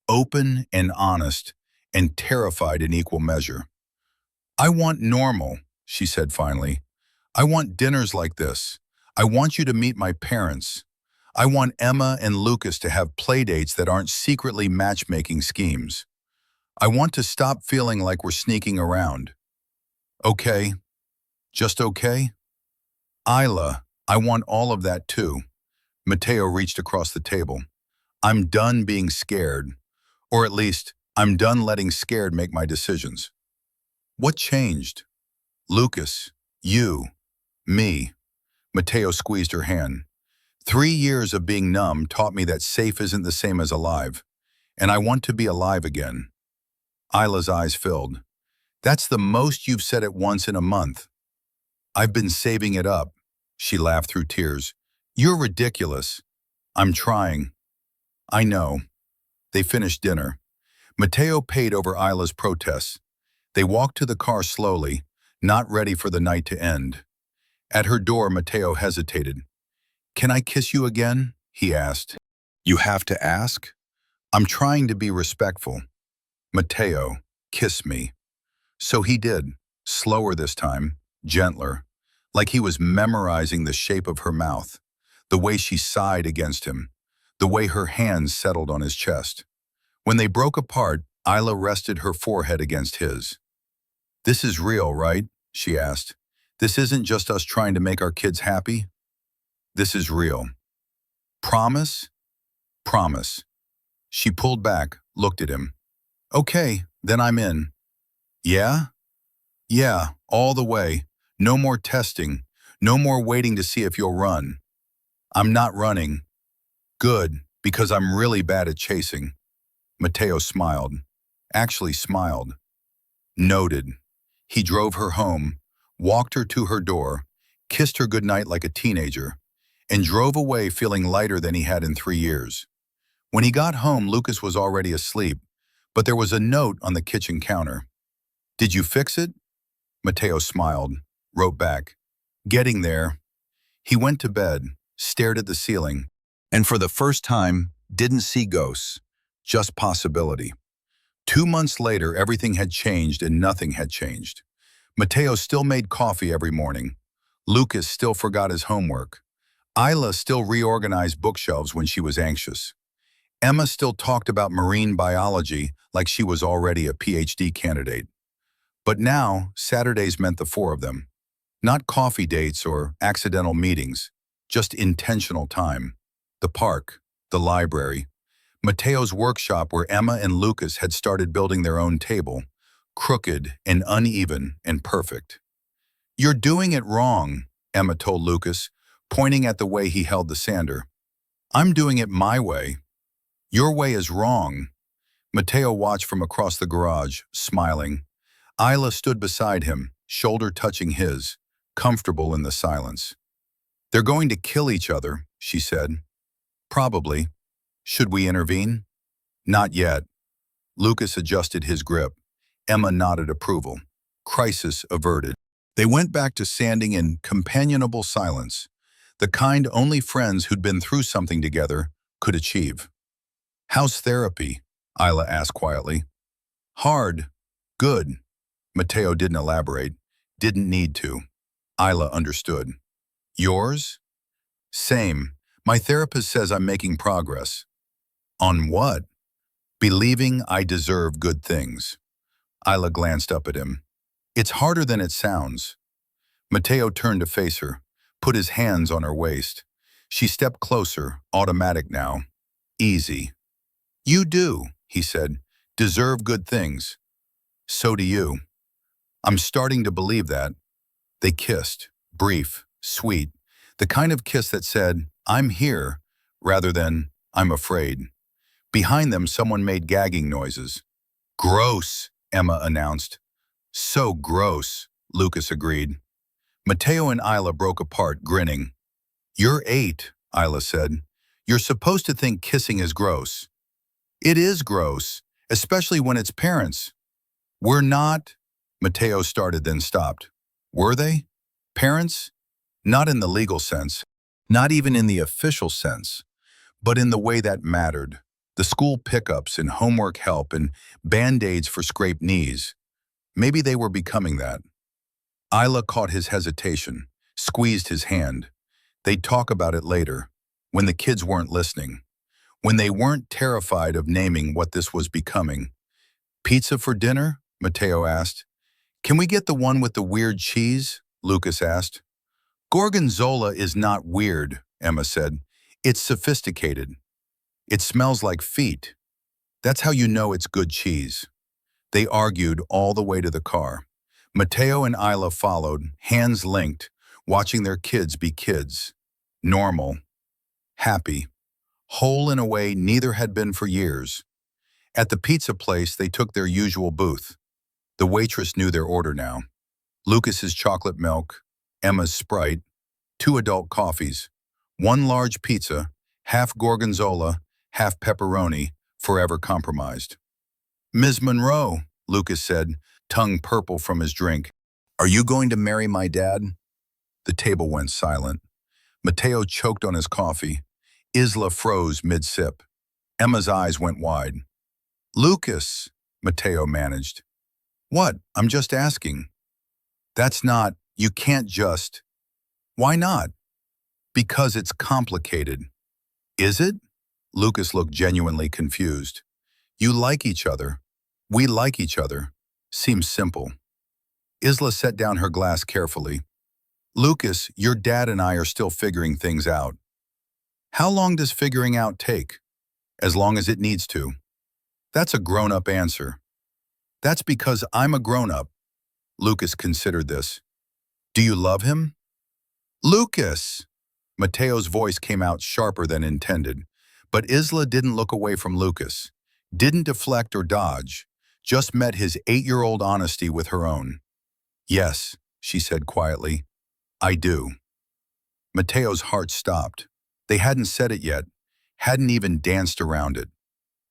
open and honest, and terrified in equal measure. I want normal, she said finally. I want dinners like this. I want you to meet my parents. I want Emma and Lucas to have playdates that aren't secretly matchmaking schemes. I want to stop feeling like we're sneaking around. Okay, just okay? Isla, I want all of that too. Mateo reached across the table. I'm done being scared. Or at least, I'm done letting scared make my decisions. What changed? Lucas, you, me. Mateo squeezed her hand. 3 years of being numb taught me that safe isn't the same as alive, and I want to be alive again. Isla's eyes filled. That's the most you've said at once in a month. I've been saving it up. She laughed through tears. You're ridiculous. I'm trying. I know. They finished dinner. Mateo paid over Isla's protests. They walked to the car slowly, not ready for the night to end. At her door, Mateo hesitated. Can I kiss you again? He asked. You have to ask? I'm trying to be respectful. Mateo, kiss me. So he did, slower this time, gentler, like he was memorizing the shape of her mouth, the way she sighed against him, the way her hands settled on his chest. When they broke apart, Isla rested her forehead against his. This is real, right? She asked. This isn't just us trying to make our kids happy? This is real. Promise? Promise. She pulled back, looked at him. Okay, then I'm in. Yeah? Yeah, all the way. No more testing. No more waiting to see if you'll run. I'm not running. Good, because I'm really bad at chasing. Mateo smiled. Actually smiled. Noted. He drove her home, walked her to her door, kissed her goodnight like a teenager, and drove away feeling lighter than he had in 3 years. When he got home, Lucas was already asleep, but there was a note on the kitchen counter. Did you fix it? Mateo smiled, wrote back. Getting there. He went to bed, stared at the ceiling, and for the first time, didn't see ghosts, just possibility. 2 months later, everything had changed and nothing had changed. Mateo still made coffee every morning. Lucas still forgot his homework. Isla still reorganized bookshelves when she was anxious. Emma still talked about marine biology like she was already a PhD candidate. But now, Saturdays meant the four of them. Not coffee dates or accidental meetings, just intentional time. The park, the library, Mateo's workshop where Emma and Lucas had started building their own table, crooked and uneven and perfect. You're doing it wrong, Emma told Lucas, pointing at the way he held the sander. I'm doing it my way. Your way is wrong. Mateo watched from across the garage, smiling. Isla stood beside him, shoulder touching his, comfortable in the silence. They're going to kill each other, she said. Probably. Should we intervene? Not yet. Lucas adjusted his grip. Emma nodded approval. Crisis averted. They went back to sanding in companionable silence, the kind only friends who'd been through something together could achieve. How's therapy? Isla asked quietly. Hard. Good. Mateo didn't elaborate. Didn't need to. Isla understood. Yours? Same. My therapist says I'm making progress. On what? Believing I deserve good things. Isla glanced up at him. It's harder than it sounds. Mateo turned to face her, put his hands on her waist. She stepped closer, automatic now. Easy. You do, he said, deserve good things. So do you. I'm starting to believe that. They kissed, brief, sweet, the kind of kiss that said, I'm here, rather than, I'm afraid. Behind them, someone made gagging noises. Gross, Emma announced. So gross, Lucas agreed. Mateo and Isla broke apart, grinning. You're 8, Isla said. You're supposed to think kissing is gross. It is gross, especially when it's parents. We're not, Mateo started then stopped. Were they? Parents? Not in the legal sense, not even in the official sense, but in the way that mattered. The school pickups and homework help and band-aids for scraped knees. Maybe they were becoming that. Isla caught his hesitation, squeezed his hand. They'd talk about it later. when the kids weren't listening, when they weren't terrified of naming what this was becoming. "Pizza for dinner?" Mateo asked. "Can we get the one with the weird cheese?" Lucas asked. "Gorgonzola is not weird," Emma said. "It's sophisticated. It smells like feet. That's how you know it's good cheese." They argued all the way to the car. Mateo and Isla followed, hands linked, watching their kids be kids. Normal, happy, whole in a way neither had been for years. At the pizza place, they took their usual booth. The waitress knew their order now. Lucas's chocolate milk, Emma's Sprite, 2 adult coffees, 1 large pizza, half gorgonzola, half pepperoni, forever compromised. "Ms. Monroe," Lucas said, tongue purple from his drink, "are you going to marry my dad?" The table went silent. Mateo choked on his coffee. Isla froze mid-sip. Emma's eyes went wide. "Lucas," Mateo managed. "What? I'm just asking." "That's not, you can't just." "Why not?" "Because it's complicated." "Is it?" Lucas looked genuinely confused. "You like each other. We like each other. Seems simple." Isla set down her glass carefully. "Lucas, your dad and I are still figuring things out." "How long does figuring out take?" "As long as it needs to." "That's a grown-up answer." "That's because I'm a grown-up." Lucas considered this. "Do you love him?" "Lucas!" Mateo's voice came out sharper than intended, but Isla didn't look away from Lucas, didn't deflect or dodge, just met his 8-year-old honesty with her own. "Yes," she said quietly, "I do." Mateo's heart stopped. They hadn't said it yet, hadn't even danced around it.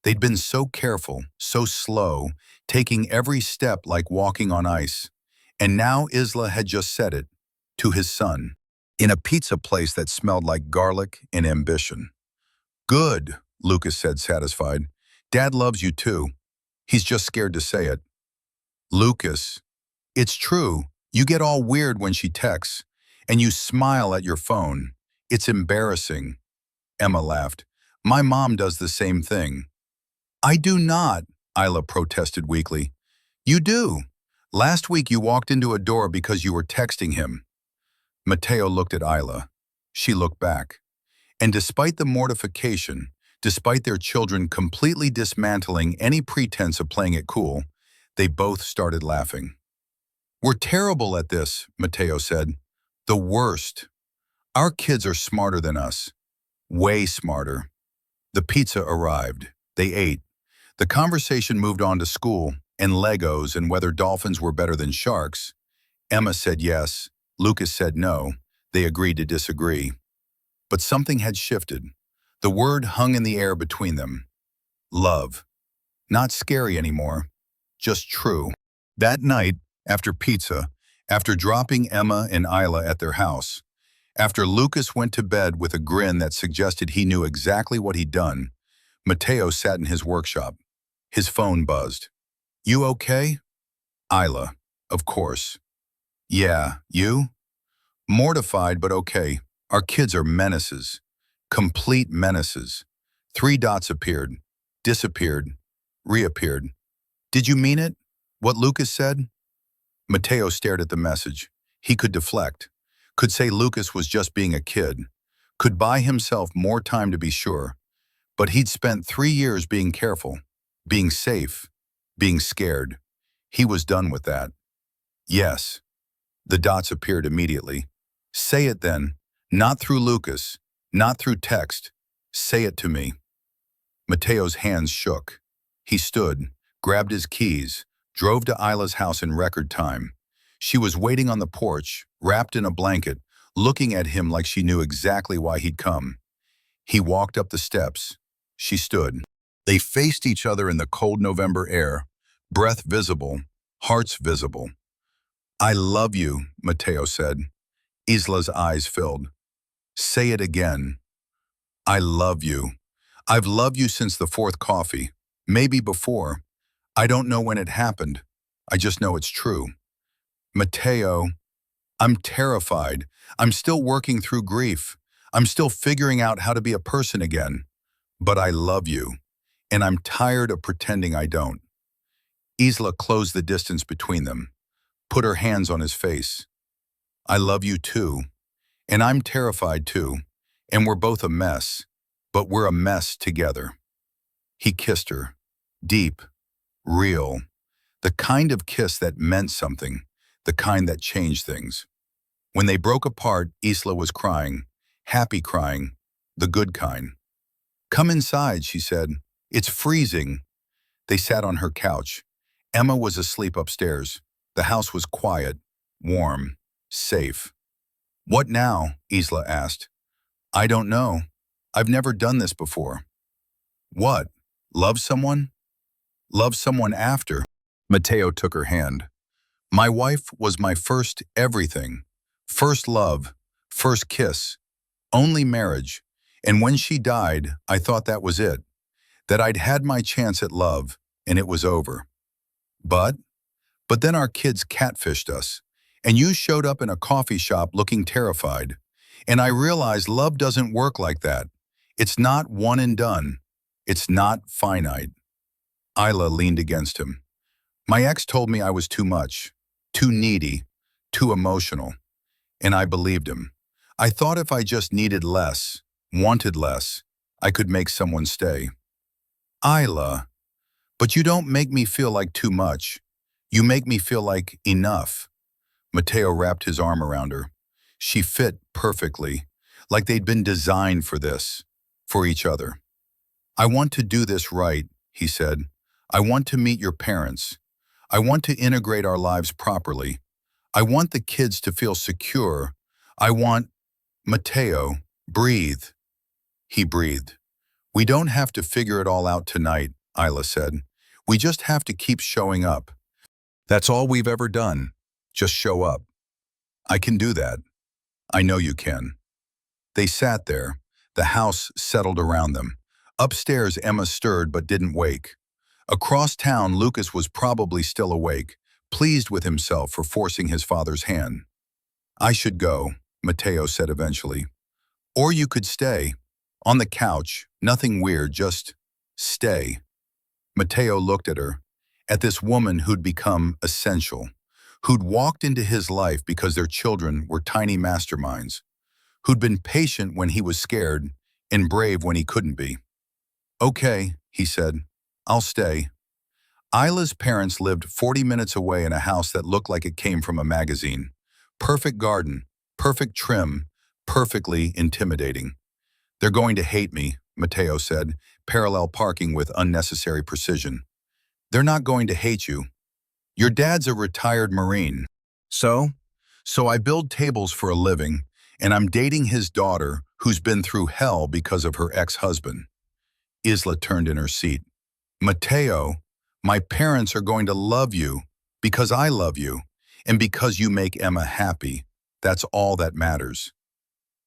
They'd been so careful, so slow, taking every step like walking on ice. And now Isla had just said it, to his son, in a pizza place that smelled like garlic and ambition. "Good," Lucas said, satisfied. "Dad loves you too. He's just scared to say it." "Lucas, it's true. You get all weird when she texts, and you smile at your phone. It's embarrassing." Emma laughed. "My mom does the same thing." "I do not," Isla protested weakly. "You do. Last week you walked into a door because you were texting him." Mateo looked at Isla. She looked back. And despite the mortification, despite their children completely dismantling any pretense of playing it cool, they both started laughing. "We're terrible at this," Mateo said. "The worst. Our kids are smarter than us. Way smarter." The pizza arrived. They ate. The conversation moved on to school and Legos and whether dolphins were better than sharks. Emma said yes. Lucas said no. They agreed to disagree. But something had shifted. The word hung in the air between them. Love. Not scary anymore. Just true. That night, after pizza, after dropping Emma and Isla at their house, after Lucas went to bed with a grin that suggested he knew exactly what he'd done, Mateo sat in his workshop. His phone buzzed. "You okay?" "Isla, of course." "Yeah, you?" "Mortified, but okay. Our kids are menaces. Complete menaces." 3 dots appeared, disappeared, reappeared. "Did you mean it? What Lucas said?" Mateo stared at the message. He could deflect, could say Lucas was just being a kid, could buy himself more time to be sure. But he'd spent 3 years being careful, being safe, being scared. He was done with that. "Yes." The dots appeared immediately. "Say it then. Not through Lucas, not through text. Say it to me." Mateo's hands shook. He stood, grabbed his keys, drove to Isla's house in record time. She was waiting on the porch, wrapped in a blanket, looking at him like she knew exactly why he'd come. He walked up the steps. She stood. They faced each other in the cold November air, breath visible, hearts visible. "I love you," Mateo said. Isla's eyes filled. "Say it again." "I love you. I've loved you since the 4th coffee, maybe before. I don't know when it happened. I just know it's true." "Mateo, I'm terrified. I'm still working through grief. I'm still figuring out how to be a person again. But I love you, and I'm tired of pretending I don't. Isla closed the distance between them, put her hands on his face. I love you too, and I'm terrified too, and we're both a mess, but we're a mess together. He kissed her, deep, real, the kind of kiss that meant something, the kind that changed things. When they broke apart, Isla was crying, happy crying, the good kind. Come inside, she said. It's freezing. They sat on her couch. Emma was asleep upstairs. The house was quiet, warm, safe. What now? Isla asked. I don't know. I've never done this before. What? Love someone? Love someone after? Mateo took her hand. My wife was my first everything. First love, first kiss, only marriage. And when she died, I thought that was it. That I'd had my chance at love, and it was over. But then our kids catfished us, and you showed up in a coffee shop looking terrified. And I realized love doesn't work like that. It's not one and done. It's not finite. Isla leaned against him. My ex told me I was too much, too needy, too emotional. And I believed him. I thought if I just needed less, wanted less, I could make someone stay. Isla, but you don't make me feel like too much. You make me feel like enough. Mateo wrapped his arm around her. She fit perfectly, like they'd been designed for this, for each other. I want to do this right, he said. I want to meet your parents. I want to integrate our lives properly. I want the kids to feel secure. I want... Mateo, breathe. He breathed. We don't have to figure it all out tonight, Isla said. We just have to keep showing up. That's all we've ever done. Just show up. I can do that. I know you can. They sat there. The house settled around them. Upstairs, Emma stirred but didn't wake. Across town, Lucas was probably still awake, pleased with himself for forcing his father's hand. I should go, Mateo said eventually. Or you could stay. On the couch, nothing weird, just stay. Mateo looked at her, at this woman who'd become essential, who'd walked into his life because their children were tiny masterminds, who'd been patient when he was scared and brave when he couldn't be. Okay, he said, I'll stay. Isla's parents lived 40 minutes away in a house that looked like it came from a magazine. Perfect garden, perfect trim, perfectly intimidating. They're going to hate me, Mateo said, parallel parking with unnecessary precision. They're not going to hate you. Your dad's a retired Marine. So I build tables for a living, and I'm dating his daughter who's been through hell because of her ex-husband. Isla turned in her seat. Mateo, my parents are going to love you because I love you, and because you make Emma happy. That's all that matters.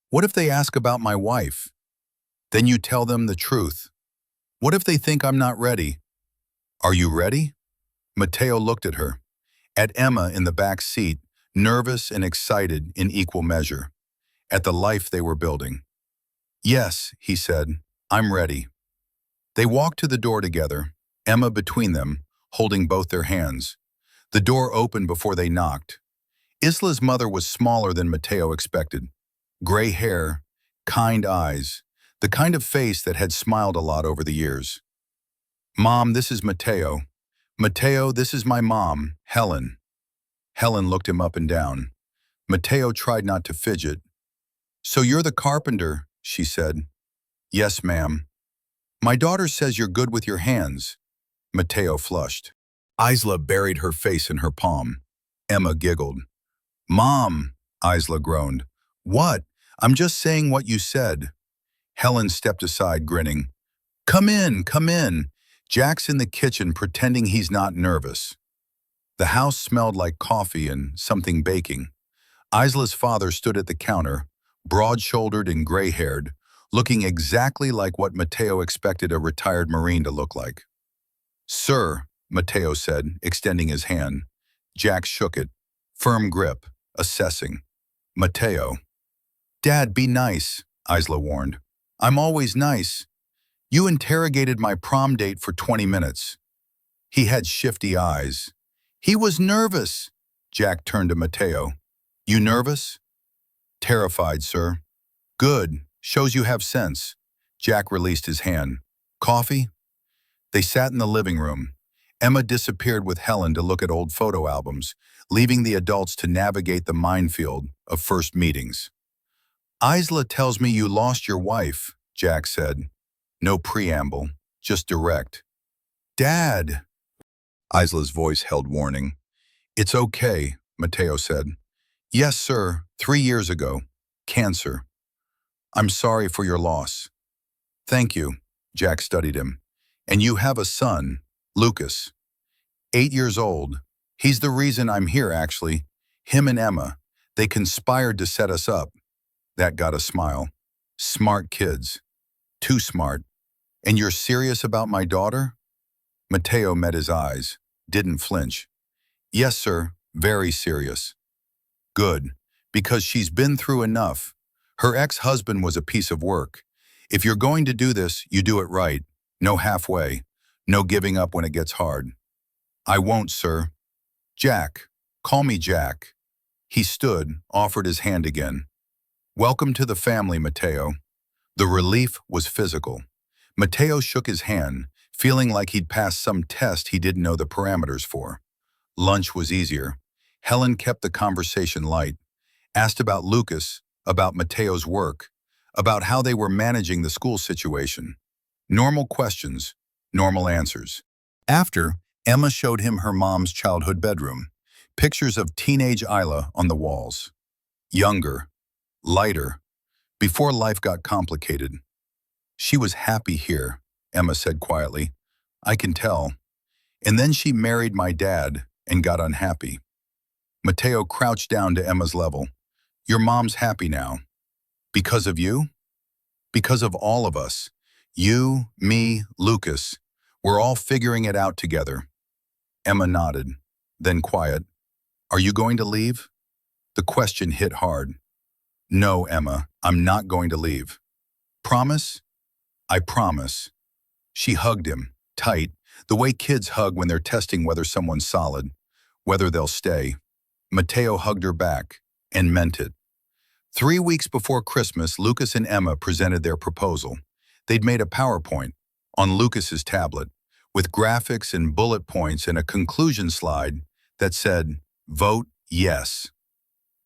What if they ask about my wife? Then you tell them the truth. What if they think I'm not ready? Are you ready? Mateo looked at her, at Emma in the back seat, nervous and excited in equal measure, at the life they were building. Yes, he said, I'm ready. They walked to the door together, Emma between them, holding both their hands. The door opened before they knocked. Isla's mother was smaller than Mateo expected. Gray hair, kind eyes, the kind of face that had smiled a lot over the years. Mom, this is Mateo. Mateo, this is my mom, Helen. Helen looked him up and down. Mateo tried not to fidget. So you're the carpenter, she said. Yes, ma'am. My daughter says you're good with your hands. Mateo flushed. Isla buried her face in her palm. Emma giggled. Mom, Isla groaned. What? I'm just saying what you said. Helen stepped aside, grinning. Come in, come in. Jack's in the kitchen pretending he's not nervous. The house smelled like coffee and something baking. Isla's father stood at the counter, broad-shouldered and gray-haired, looking exactly like what Mateo expected a retired Marine to look like. Sir, Mateo said, extending his hand. Jack shook it. Firm grip, assessing. Mateo. Dad, be nice. Isla warned. I'm always nice. You interrogated my prom date for 20 minutes. He had shifty eyes. He was nervous. Jack turned to Mateo. You nervous? Terrified, sir. Good. Shows you have sense. Jack released his hand. Coffee? They sat in the living room. Emma disappeared with Helen to look at old photo albums, leaving the adults to navigate the minefield of first meetings. Isla tells me you lost your wife, Jack said. No preamble, just direct. Dad! Isla's voice held warning. It's okay, Mateo said. Yes, sir, 3 years ago. Cancer. I'm sorry for your loss. Thank you, Jack studied him. And you have a son, Lucas. 8 years old. He's the reason I'm here, actually. Him and Emma. They conspired to set us up. That got a smile. Smart kids. Too smart. And you're serious about my daughter? Mateo met his eyes. Didn't flinch. Yes, sir. Very serious. Good. Because she's been through enough. Her ex-husband was a piece of work. If you're going to do this, you do it right. No halfway. No giving up when it gets hard. I won't, sir. Jack. Call me Jack. He stood, offered his hand again. Welcome to the family, Mateo. The relief was physical. Mateo shook his hand, feeling like he'd passed some test he didn't know the parameters for. Lunch was easier. Helen kept the conversation light, asked about Lucas, about Mateo's work, about how they were managing the school situation. Normal questions, normal answers. After, Emma showed him her mom's childhood bedroom, pictures of teenage Isla on the walls. Younger, lighter, before life got complicated. She was happy here, Emma said quietly. I can tell. And then she married my dad and got unhappy. Mateo crouched down to Emma's level. Your mom's happy now. Because of you? Because of all of us. You, me, Lucas. We're all figuring it out together. Emma nodded, then quiet. Are you going to leave? The question hit hard. No, Emma, I'm not going to leave. Promise? I promise. She hugged him, tight, the way kids hug when they're testing whether someone's solid, whether they'll stay. Mateo hugged her back, and meant it. 3 weeks before Christmas, Lucas and Emma presented their proposal. They'd made a PowerPoint, on Lucas's tablet, with graphics and bullet points and a conclusion slide that said, Vote yes.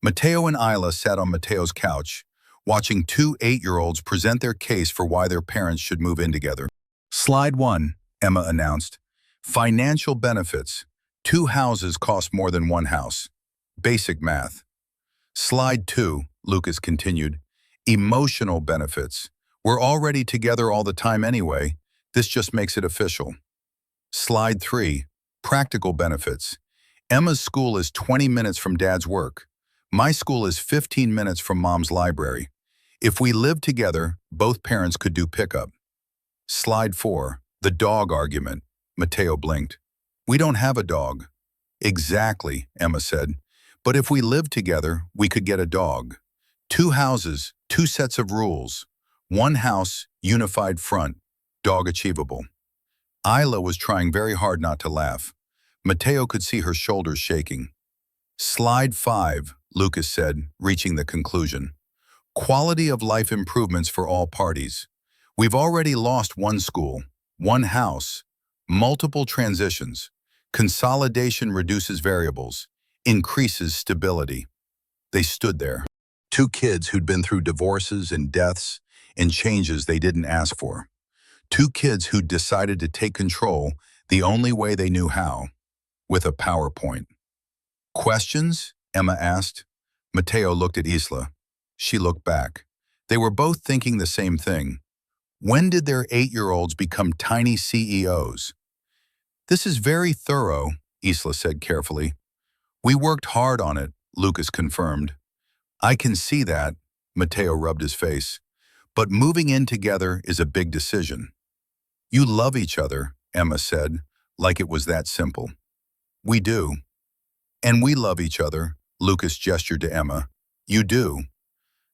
Mateo and Isla sat on Mateo's couch, watching 2 8-year-olds present their case for why their parents should move in together. Slide 1, Emma announced. Financial benefits. 2 houses cost more than 1 house. Basic math. Slide 2, Lucas continued. Emotional benefits. We're already together all the time anyway. This just makes it official. Slide 3, practical benefits. Emma's school is 20 minutes from Dad's work. My school is 15 minutes from Mom's library. If we lived together, both parents could do pickup. Slide 4, the dog argument. Mateo blinked. We don't have a dog. Exactly, Emma said. But if we lived together, we could get a dog. 2 houses, 2 sets of rules. 1 house, unified front, dog achievable. Isla was trying very hard not to laugh. Mateo could see her shoulders shaking. Slide 5, Lucas said, reaching the conclusion. Quality of life improvements for all parties. We've already lost 1 school, 1 house, multiple transitions. Consolidation reduces variables, increases stability. They stood there. 2 kids who'd been through divorces and deaths and changes they didn't ask for. 2 kids who'd decided to take control the only way they knew how, with a PowerPoint. Questions? Emma asked. Mateo looked at Isla. She looked back. They were both thinking the same thing. When did their 8-year-olds become tiny CEOs? This is very thorough, Isla said carefully. We worked hard on it, Lucas confirmed. I can see that, Mateo rubbed his face. But moving in together is a big decision. You love each other, Emma said, like it was that simple. We do. And we love each other, Lucas gestured to Emma. You do.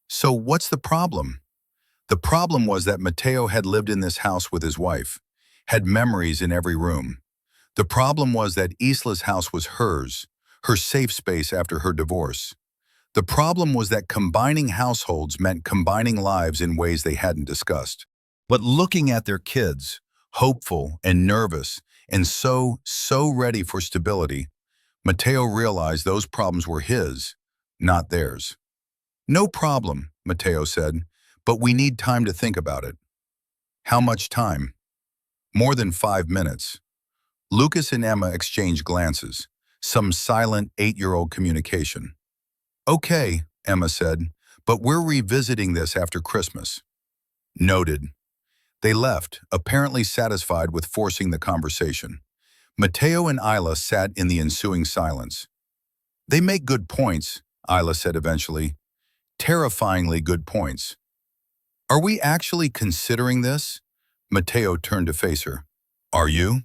So what's the problem? The problem was that Mateo had lived in this house with his wife, had memories in every room. The problem was that Isla's house was hers, her safe space after her divorce. The problem was that combining households meant combining lives in ways they hadn't discussed. But looking at their kids, hopeful and nervous, and so ready for stability, Mateo realized those problems were his, not theirs. "No problem," Mateo said, "but we need time to think about it." "How much time?" "More than 5 minutes." Lucas and Emma exchanged glances, some silent 8-year-old communication. "Okay," Emma said, "but we're revisiting this after Christmas." "Noted." They left, apparently satisfied with forcing the conversation. Mateo and Isla sat in the ensuing silence. "They make good points," Isla said eventually. "Terrifyingly good points." "Are we actually considering this?" Mateo turned to face her. "Are you?"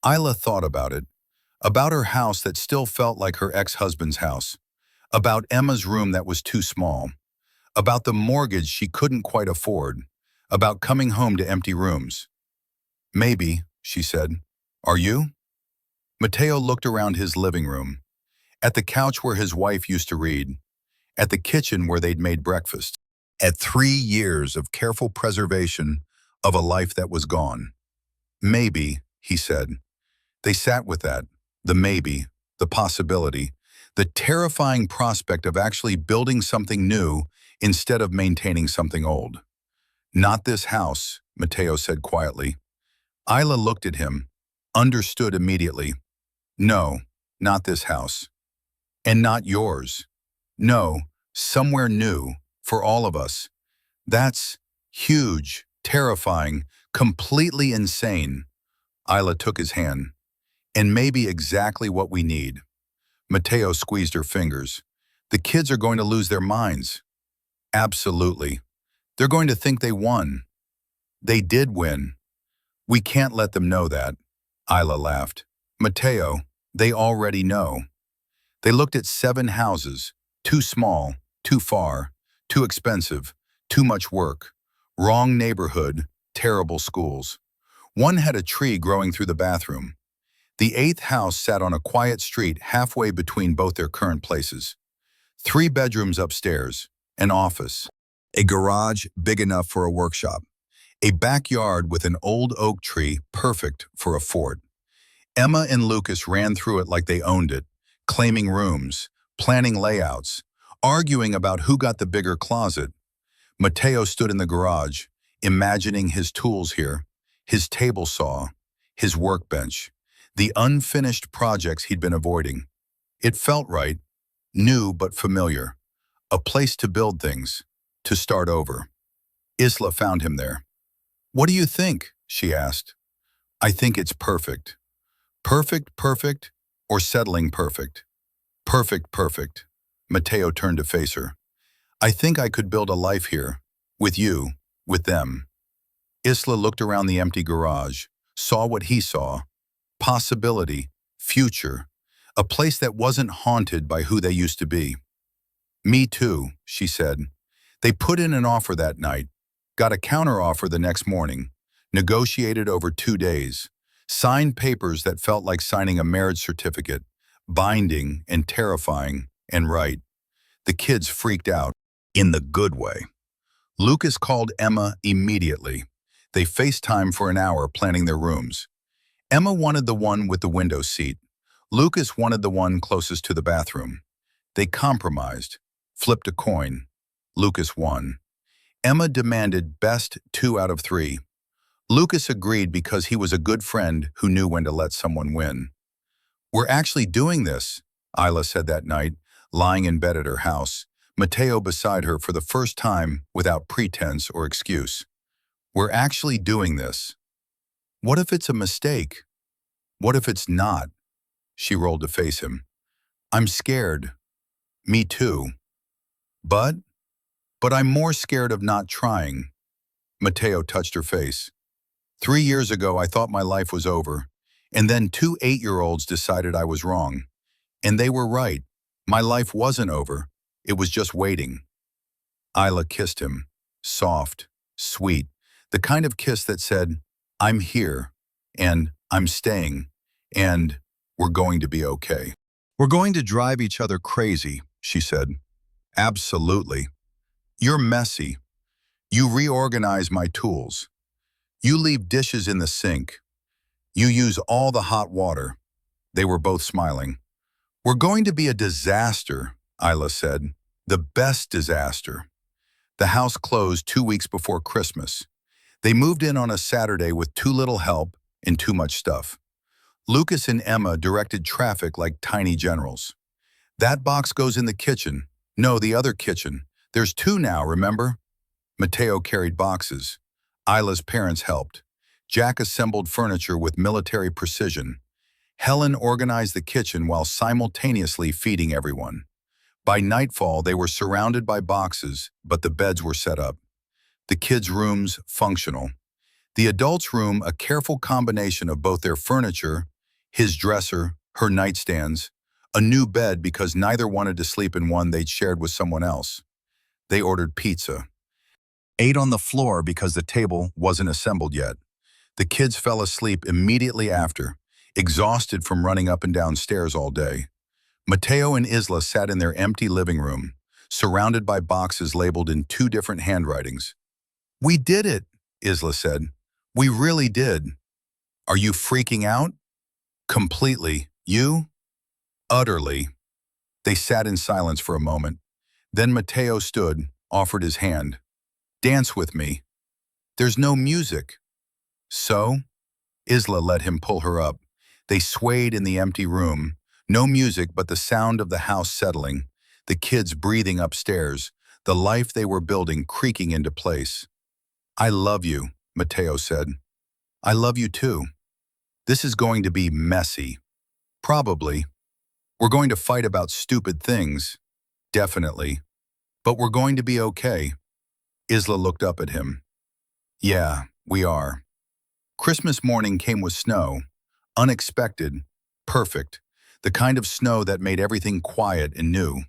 Isla thought about her house that still felt like her ex-husband's house, about Emma's room that was too small, about the mortgage she couldn't quite afford, about coming home to empty rooms. "Maybe," she said. "Are you?" Mateo looked around his living room, at the couch where his wife used to read, at the kitchen where they'd made breakfast, at 3 years of careful preservation of a life that was gone. "Maybe," he said. They sat with that, the maybe, the possibility, the terrifying prospect of actually building something new instead of maintaining something old. "Not this house," Mateo said quietly. Isla looked at him, understood immediately. "No, not this house." "And not yours." "No, somewhere new, for all of us." "That's huge, terrifying, completely insane." Isla took his hand. "And maybe exactly what we need." Mateo squeezed her fingers. "The kids are going to lose their minds." "Absolutely. They're going to think they won." "They did win." "We can't let them know that." Isla laughed. "Mateo, they already know." They looked at 7 houses, too small, too far, too expensive, too much work, wrong neighborhood, terrible schools. One had a tree growing through the bathroom. The 8th house sat on a quiet street halfway between both their current places. 3 bedrooms upstairs, an office, a garage big enough for a workshop, a backyard with an old oak tree perfect for a fort. Emma and Lucas ran through it like they owned it, claiming rooms, planning layouts, arguing about who got the bigger closet. Mateo stood in the garage, imagining his tools here, his table saw, his workbench, the unfinished projects he'd been avoiding. It felt right, new but familiar, a place to build things, to start over. Isla found him there. "What do you think?" she asked. "I think it's perfect." "Perfect, perfect, or settling perfect?" "Perfect, perfect." Mateo turned to face her. "I think I could build a life here, with you, with them." Isla looked around the empty garage, saw what he saw, possibility, future, a place that wasn't haunted by who they used to be. "Me too," she said. They put in an offer that night, got a counteroffer the next morning, negotiated over 2 days, signed papers that felt like signing a marriage certificate, binding and terrifying and right. The kids freaked out, in the good way. Lucas called Emma immediately. They FaceTimed for an hour planning their rooms. Emma wanted the one with the window seat. Lucas wanted the one closest to the bathroom. They compromised, flipped a coin. Lucas won. Emma demanded best 2 out of 3. Lucas agreed because he was a good friend who knew when to let someone win. "We're actually doing this," Isla said that night, lying in bed at her house, Mateo beside her for the first time without pretense or excuse. "We're actually doing this." "What if it's a mistake? What if it's not?" She rolled to face him. "I'm scared." "Me too." But I'm more scared of not trying." Mateo touched her face. 3 years ago, I thought my life was over, and then 2 8-year-olds decided I was wrong. And they were right. My life wasn't over. It was just waiting." Isla kissed him, soft, sweet, the kind of kiss that said, I'm here, and I'm staying, and we're going to be okay. We're going to drive each other crazy, she said. Absolutely. You're messy. You reorganize my tools. You leave dishes in the sink. You use all the hot water. They were both smiling. We're going to be a disaster, Isla said. The best disaster. The house closed 2 weeks before Christmas. They moved in on a Saturday with too little help and too much stuff. Lucas and Emma directed traffic like tiny generals. That box goes in the kitchen. No, the other kitchen. There's two now, remember? Mateo carried boxes. Isla's parents helped. Jack assembled furniture with military precision. Helen organized the kitchen while simultaneously feeding everyone. By nightfall, they were surrounded by boxes, but the beds were set up. The kids' rooms functional. The adults' room a careful combination of both their furniture, his dresser, her nightstands, a new bed because neither wanted to sleep in one they'd shared with someone else. They ordered pizza. Ate on the floor because the table wasn't assembled yet. The kids fell asleep immediately after, exhausted from running up and down stairs all day. Mateo and Isla sat in their empty living room, surrounded by boxes labeled in two different handwritings. We did it, Isla said. We really did. Are you freaking out? Completely. You? Utterly. They sat in silence for a moment. Then Mateo stood, offered his hand. Dance with me. There's no music. So? Isla let him pull her up. They swayed in the empty room. No music but the sound of the house settling, the kids breathing upstairs, the life they were building creaking into place. I love you, Mateo said. I love you too. This is going to be messy. Probably. We're going to fight about stupid things. Definitely. But we're going to be okay. Isla looked up at him. Yeah, we are. Christmas morning came with snow. Unexpected. Perfect. The kind of snow that made everything quiet and new.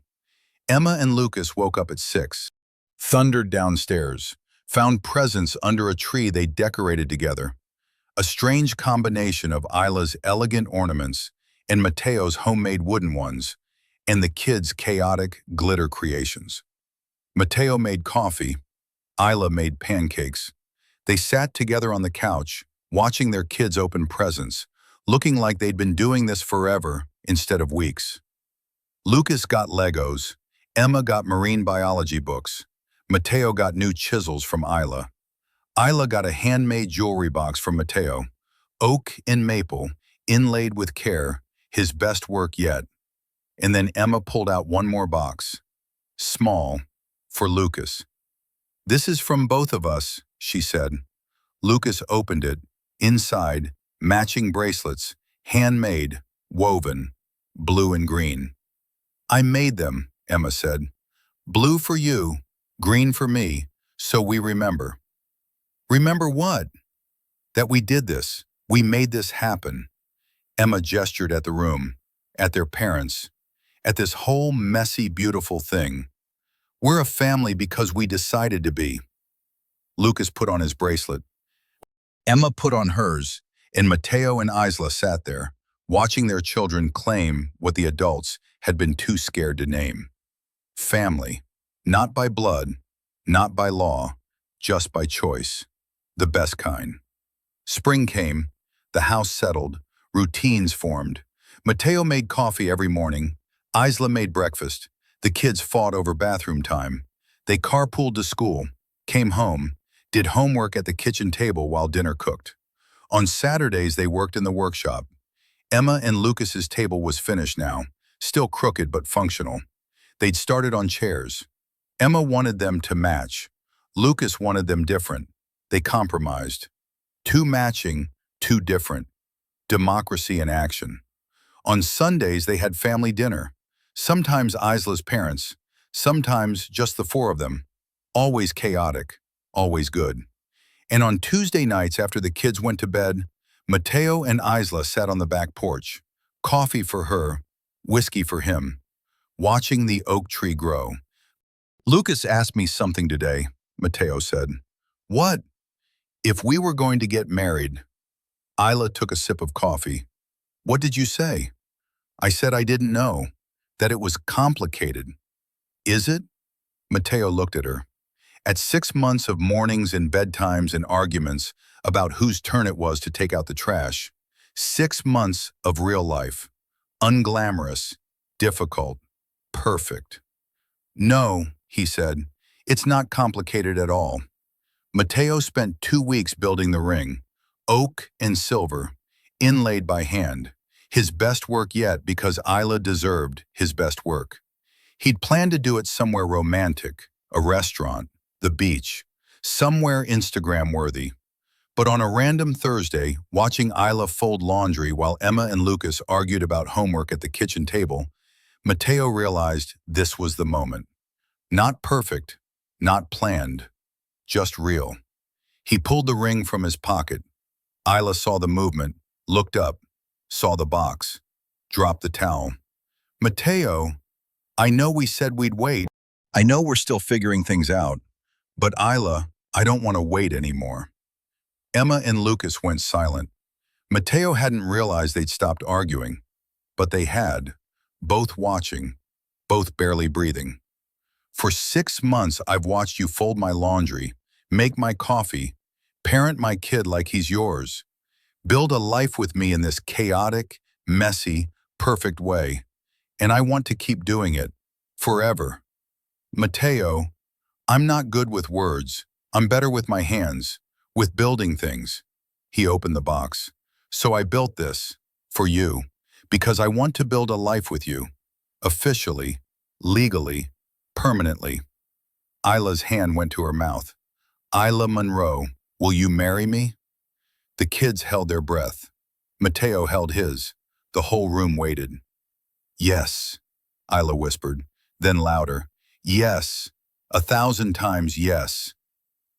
Emma and Lucas woke up at 6. Thundered downstairs. Found presents under a tree they decorated together. A strange combination of Isla's elegant ornaments and Mateo's homemade wooden ones, and the kids' chaotic glitter creations. Mateo made coffee. Isla made pancakes. They sat together on the couch, watching their kids open presents, looking like they'd been doing this forever instead of weeks. Lucas got Legos. Emma got marine biology books. Mateo got new chisels from Isla. Isla got a handmade jewelry box from Mateo. Oak and maple, inlaid with care, his best work yet. And then Emma pulled out one more box. Small, for Lucas. This is from both of us, she said. Lucas opened it. Inside, matching bracelets, handmade, woven, blue and green. I made them, Emma said. Blue for you, green for me, so we remember. Remember what? That we did this. We made this happen. Emma gestured at the room, at their parents, at this whole messy, beautiful thing. We're a family because we decided to be. Lucas put on his bracelet. Emma put on hers, and Mateo and Isla sat there, watching their children claim what the adults had been too scared to name. Family, not by blood, not by law, just by choice, the best kind. Spring came, the house settled, routines formed. Mateo made coffee every morning, Isla made breakfast, the kids fought over bathroom time. They carpooled to school, came home, did homework at the kitchen table while dinner cooked. On Saturdays they worked in the workshop. Emma and Lucas's table was finished now, still crooked but functional. They'd started on chairs. Emma wanted them to match. Lucas wanted them different. They compromised. Two matching, two different. Democracy in action. On Sundays they had family dinner. Sometimes Isla's parents, sometimes just the four of them. Always chaotic, always good. And on Tuesday nights after the kids went to bed, Mateo and Isla sat on the back porch. Coffee for her, whiskey for him. Watching the oak tree grow. Lucas asked me something today, Mateo said. What? If we were going to get married? Isla took a sip of coffee. What did you say? I said I didn't know. That it was complicated. Is it? Mateo looked at her. At 6 months of mornings and bedtimes and arguments about whose turn it was to take out the trash, 6 months of real life, unglamorous, difficult, perfect. No, he said, it's not complicated at all. Mateo spent 2 weeks building the ring, oak and silver, inlaid by hand, his best work yet because Isla deserved his best work. He'd planned to do it somewhere romantic, a restaurant, the beach, somewhere Instagram-worthy. But on a random Thursday, watching Isla fold laundry while Emma and Lucas argued about homework at the kitchen table, Mateo realized this was the moment. Not perfect, not planned, just real. He pulled the ring from his pocket. Isla saw the movement, looked up, saw the box, dropped the towel. Mateo, I know we said we'd wait. I know we're still figuring things out. But Isla, I don't want to wait anymore. Emma and Lucas went silent. Mateo hadn't realized they'd stopped arguing, but they had, both watching, both barely breathing. For 6 months, I've watched you fold my laundry, make my coffee, parent my kid like he's yours, build a life with me in this chaotic, messy, perfect way. And I want to keep doing it, forever. Mateo, I'm not good with words. I'm better with my hands, with building things. He opened the box. So I built this, for you, because I want to build a life with you, officially, legally, permanently. Isla's hand went to her mouth. Isla Monroe, will you marry me? The kids held their breath. Mateo held his. The whole room waited. Yes, Isla whispered, then louder. Yes, 1,000 times yes.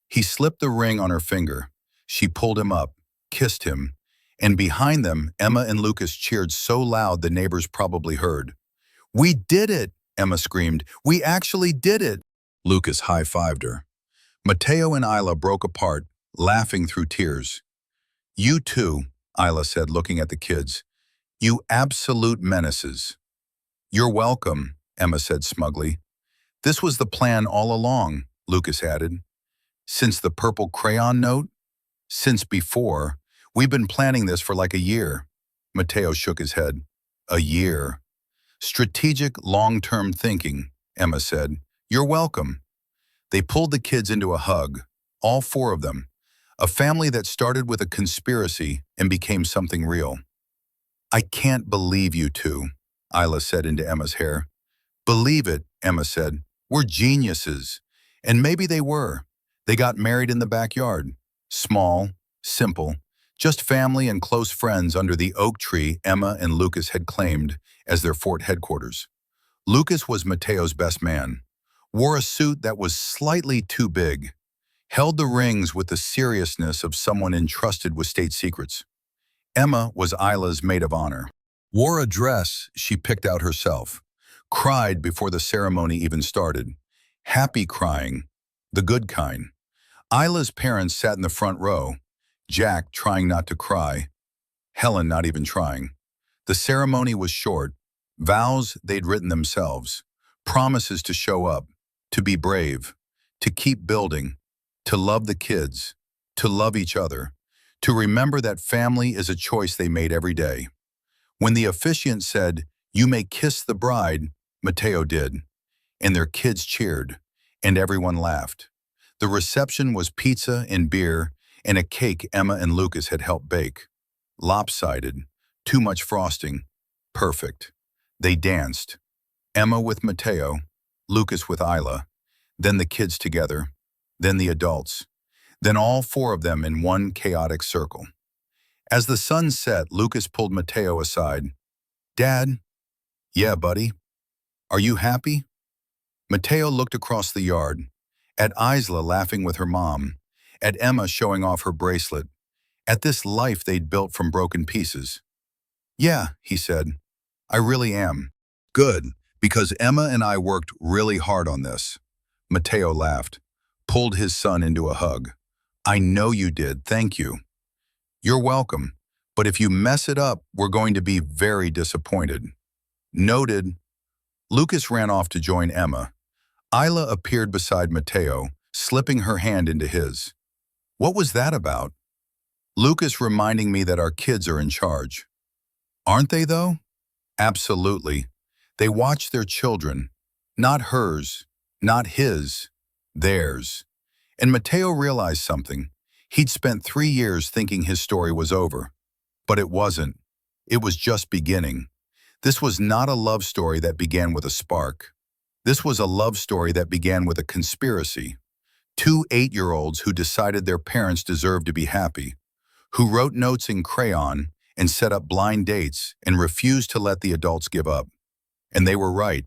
He slipped the ring on her finger. She pulled him up, kissed him, and behind them, Emma and Lucas cheered so loud the neighbors probably heard. We did it, Emma screamed. We actually did it. Lucas high-fived her. Mateo and Isla broke apart, laughing through tears. You too, Isla said, looking at the kids. You absolute menaces. You're welcome, Emma said smugly. This was the plan all along, Lucas added. Since the purple crayon note? Since before. We've been planning this for like a year. Mateo shook his head. A year. Strategic, long-term thinking, Emma said. You're welcome. They pulled the kids into a hug, all four of them. A family that started with a conspiracy and became something real. I can't believe you two, Isla said into Emma's hair. Believe it, Emma said. We're geniuses. And maybe they were. They got married in the backyard. Small, simple, just family and close friends under the oak tree Emma and Lucas had claimed as their fort headquarters. Lucas was Mateo's best man, wore a suit that was slightly too big, held the rings with the seriousness of someone entrusted with state secrets. Emma was Isla's maid of honor. Wore a dress she picked out herself, cried before the ceremony even started, happy crying, the good kind. Isla's parents sat in the front row, Jack trying not to cry, Helen not even trying. The ceremony was short, vows they'd written themselves, promises to show up, to be brave, to keep building, to love the kids, to love each other, to remember that family is a choice they made every day. When the officiant said, "You may kiss the bride," Mateo did, and their kids cheered, and everyone laughed. The reception was pizza and beer and a cake Emma and Lucas had helped bake. Lopsided, too much frosting, perfect. They danced, Emma with Mateo, Lucas with Isla, then the kids together, then the adults, then all four of them in one chaotic circle. As the sun set, Lucas pulled Mateo aside. Dad? Yeah, buddy. Are you happy? Mateo looked across the yard, at Isla laughing with her mom, at Emma showing off her bracelet, at this life they'd built from broken pieces. Yeah, he said, I really am. Good, because Emma and I worked really hard on this. Mateo laughed, pulled his son into a hug. I know you did, thank you. You're welcome. But if you mess it up, we're going to be very disappointed. Noted. Lucas ran off to join Emma. Isla appeared beside Mateo, slipping her hand into his. What was that about? Lucas reminding me that our kids are in charge. Aren't they, though? Absolutely. They watch their children. Not hers, not his, theirs. And Mateo realized something. He'd spent 3 years thinking his story was over. But it wasn't. It was just beginning. This was not a love story that began with a spark. This was a love story that began with a conspiracy. 2 8-year-olds who decided their parents deserved to be happy, who wrote notes in crayon and set up blind dates and refused to let the adults give up. And they were right,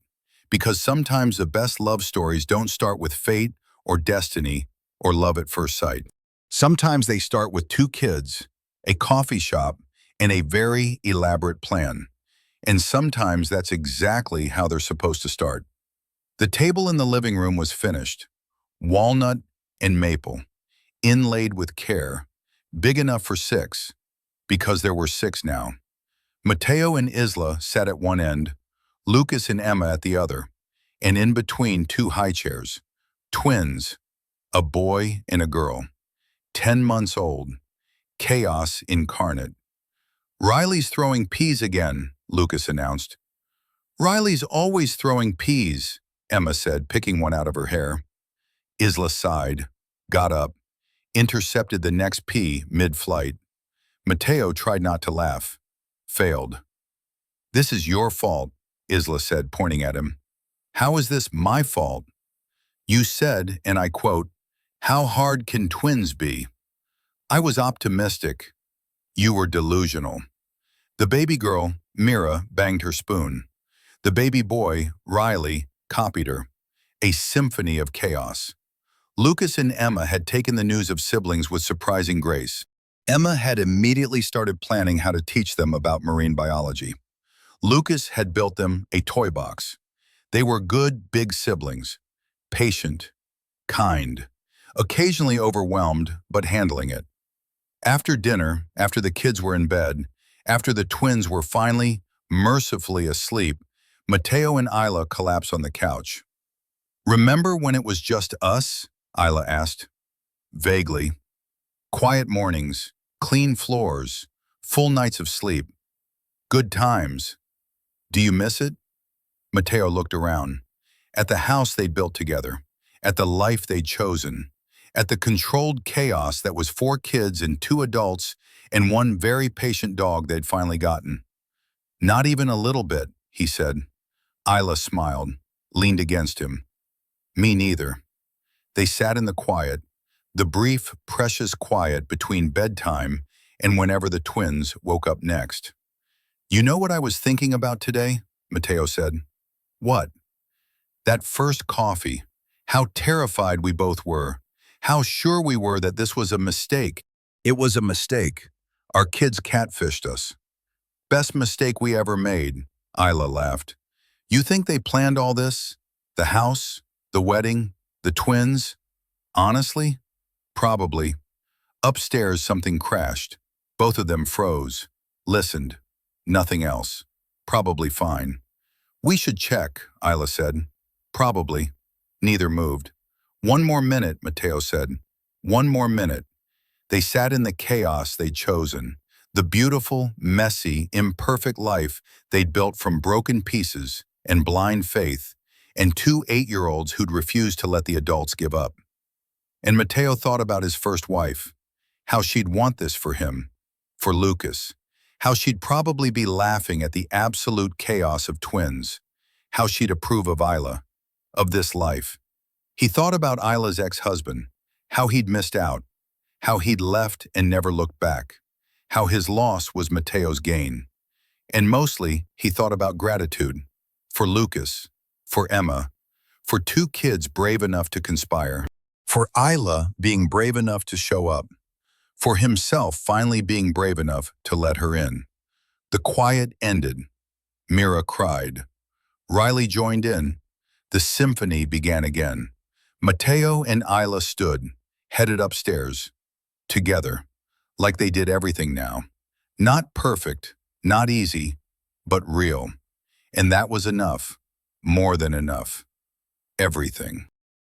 because sometimes the best love stories don't start with fate or destiny or love at first sight. Sometimes they start with 2 kids, a coffee shop, and a very elaborate plan. And sometimes that's exactly how they're supposed to start. The table in the living room was finished, walnut and maple, inlaid with care, big enough for 6, because there were 6 now. Mateo and Isla sat at one end, Lucas and Emma at the other, and in between 2 high chairs, twins, a boy and a girl, 10 months old, chaos incarnate. Riley's throwing peas again, Lucas announced. Riley's always throwing peas, Emma said, picking one out of her hair. Isla sighed, got up, intercepted the next pea mid-flight. Mateo tried not to laugh. Failed. This is your fault, Isla said, pointing at him. How is this my fault? You said, and I quote, "How hard can twins be?" I was optimistic. You were delusional. The baby girl, Mira, banged her spoon. The baby boy, Riley, copied her. A symphony of chaos. Lucas and Emma had taken the news of siblings with surprising grace. Emma had immediately started planning how to teach them about marine biology. Lucas had built them a toy box. They were good, big siblings. Patient, kind, occasionally overwhelmed, but handling it. After dinner, after the kids were in bed, after the twins were finally, mercifully asleep, Mateo and Isla collapsed on the couch. Remember when it was just us? Isla asked. Vaguely. Quiet mornings, clean floors, full nights of sleep. Good times. Do you miss it? Mateo looked around. At the house they'd built together, at the life they'd chosen, at the controlled chaos that was 4 kids and 2 adults and 1 very patient dog they'd finally gotten. Not even a little bit, he said. Isla smiled, leaned against him. Me neither. They sat in the quiet, the brief, precious quiet between bedtime and whenever the twins woke up next. You know what I was thinking about today? Mateo said. What? That first coffee. How terrified we both were. How sure we were that this was a mistake. It was a mistake. Our kids catfished us. Best mistake we ever made, Isla laughed. You think they planned all this? The house, the wedding, the twins? Honestly? Probably. Upstairs something crashed. Both of them froze. Listened. Nothing else. Probably fine. We should check, Isla said. Probably. Neither moved. 1 more minute, Mateo said. 1 more minute. They sat in the chaos they'd chosen, the beautiful, messy, imperfect life they'd built from broken pieces and blind faith, and 2 8-year-olds who'd refused to let the adults give up. And Mateo thought about his first wife, how she'd want this for him, for Lucas, how she'd probably be laughing at the absolute chaos of twins, how she'd approve of Isla, of this life. He thought about Isla's ex-husband, how he'd missed out, how he'd left and never looked back, how his loss was Mateo's gain. And mostly, he thought about gratitude, for Lucas, for Emma, for 2 kids brave enough to conspire, for Isla being brave enough to show up, for himself finally being brave enough to let her in. The quiet ended. Mira cried. Riley joined in. The symphony began again. Mateo and Isla stood, headed upstairs, together, like they did everything now. Not perfect, not easy, but real. And that was enough, more than enough, everything.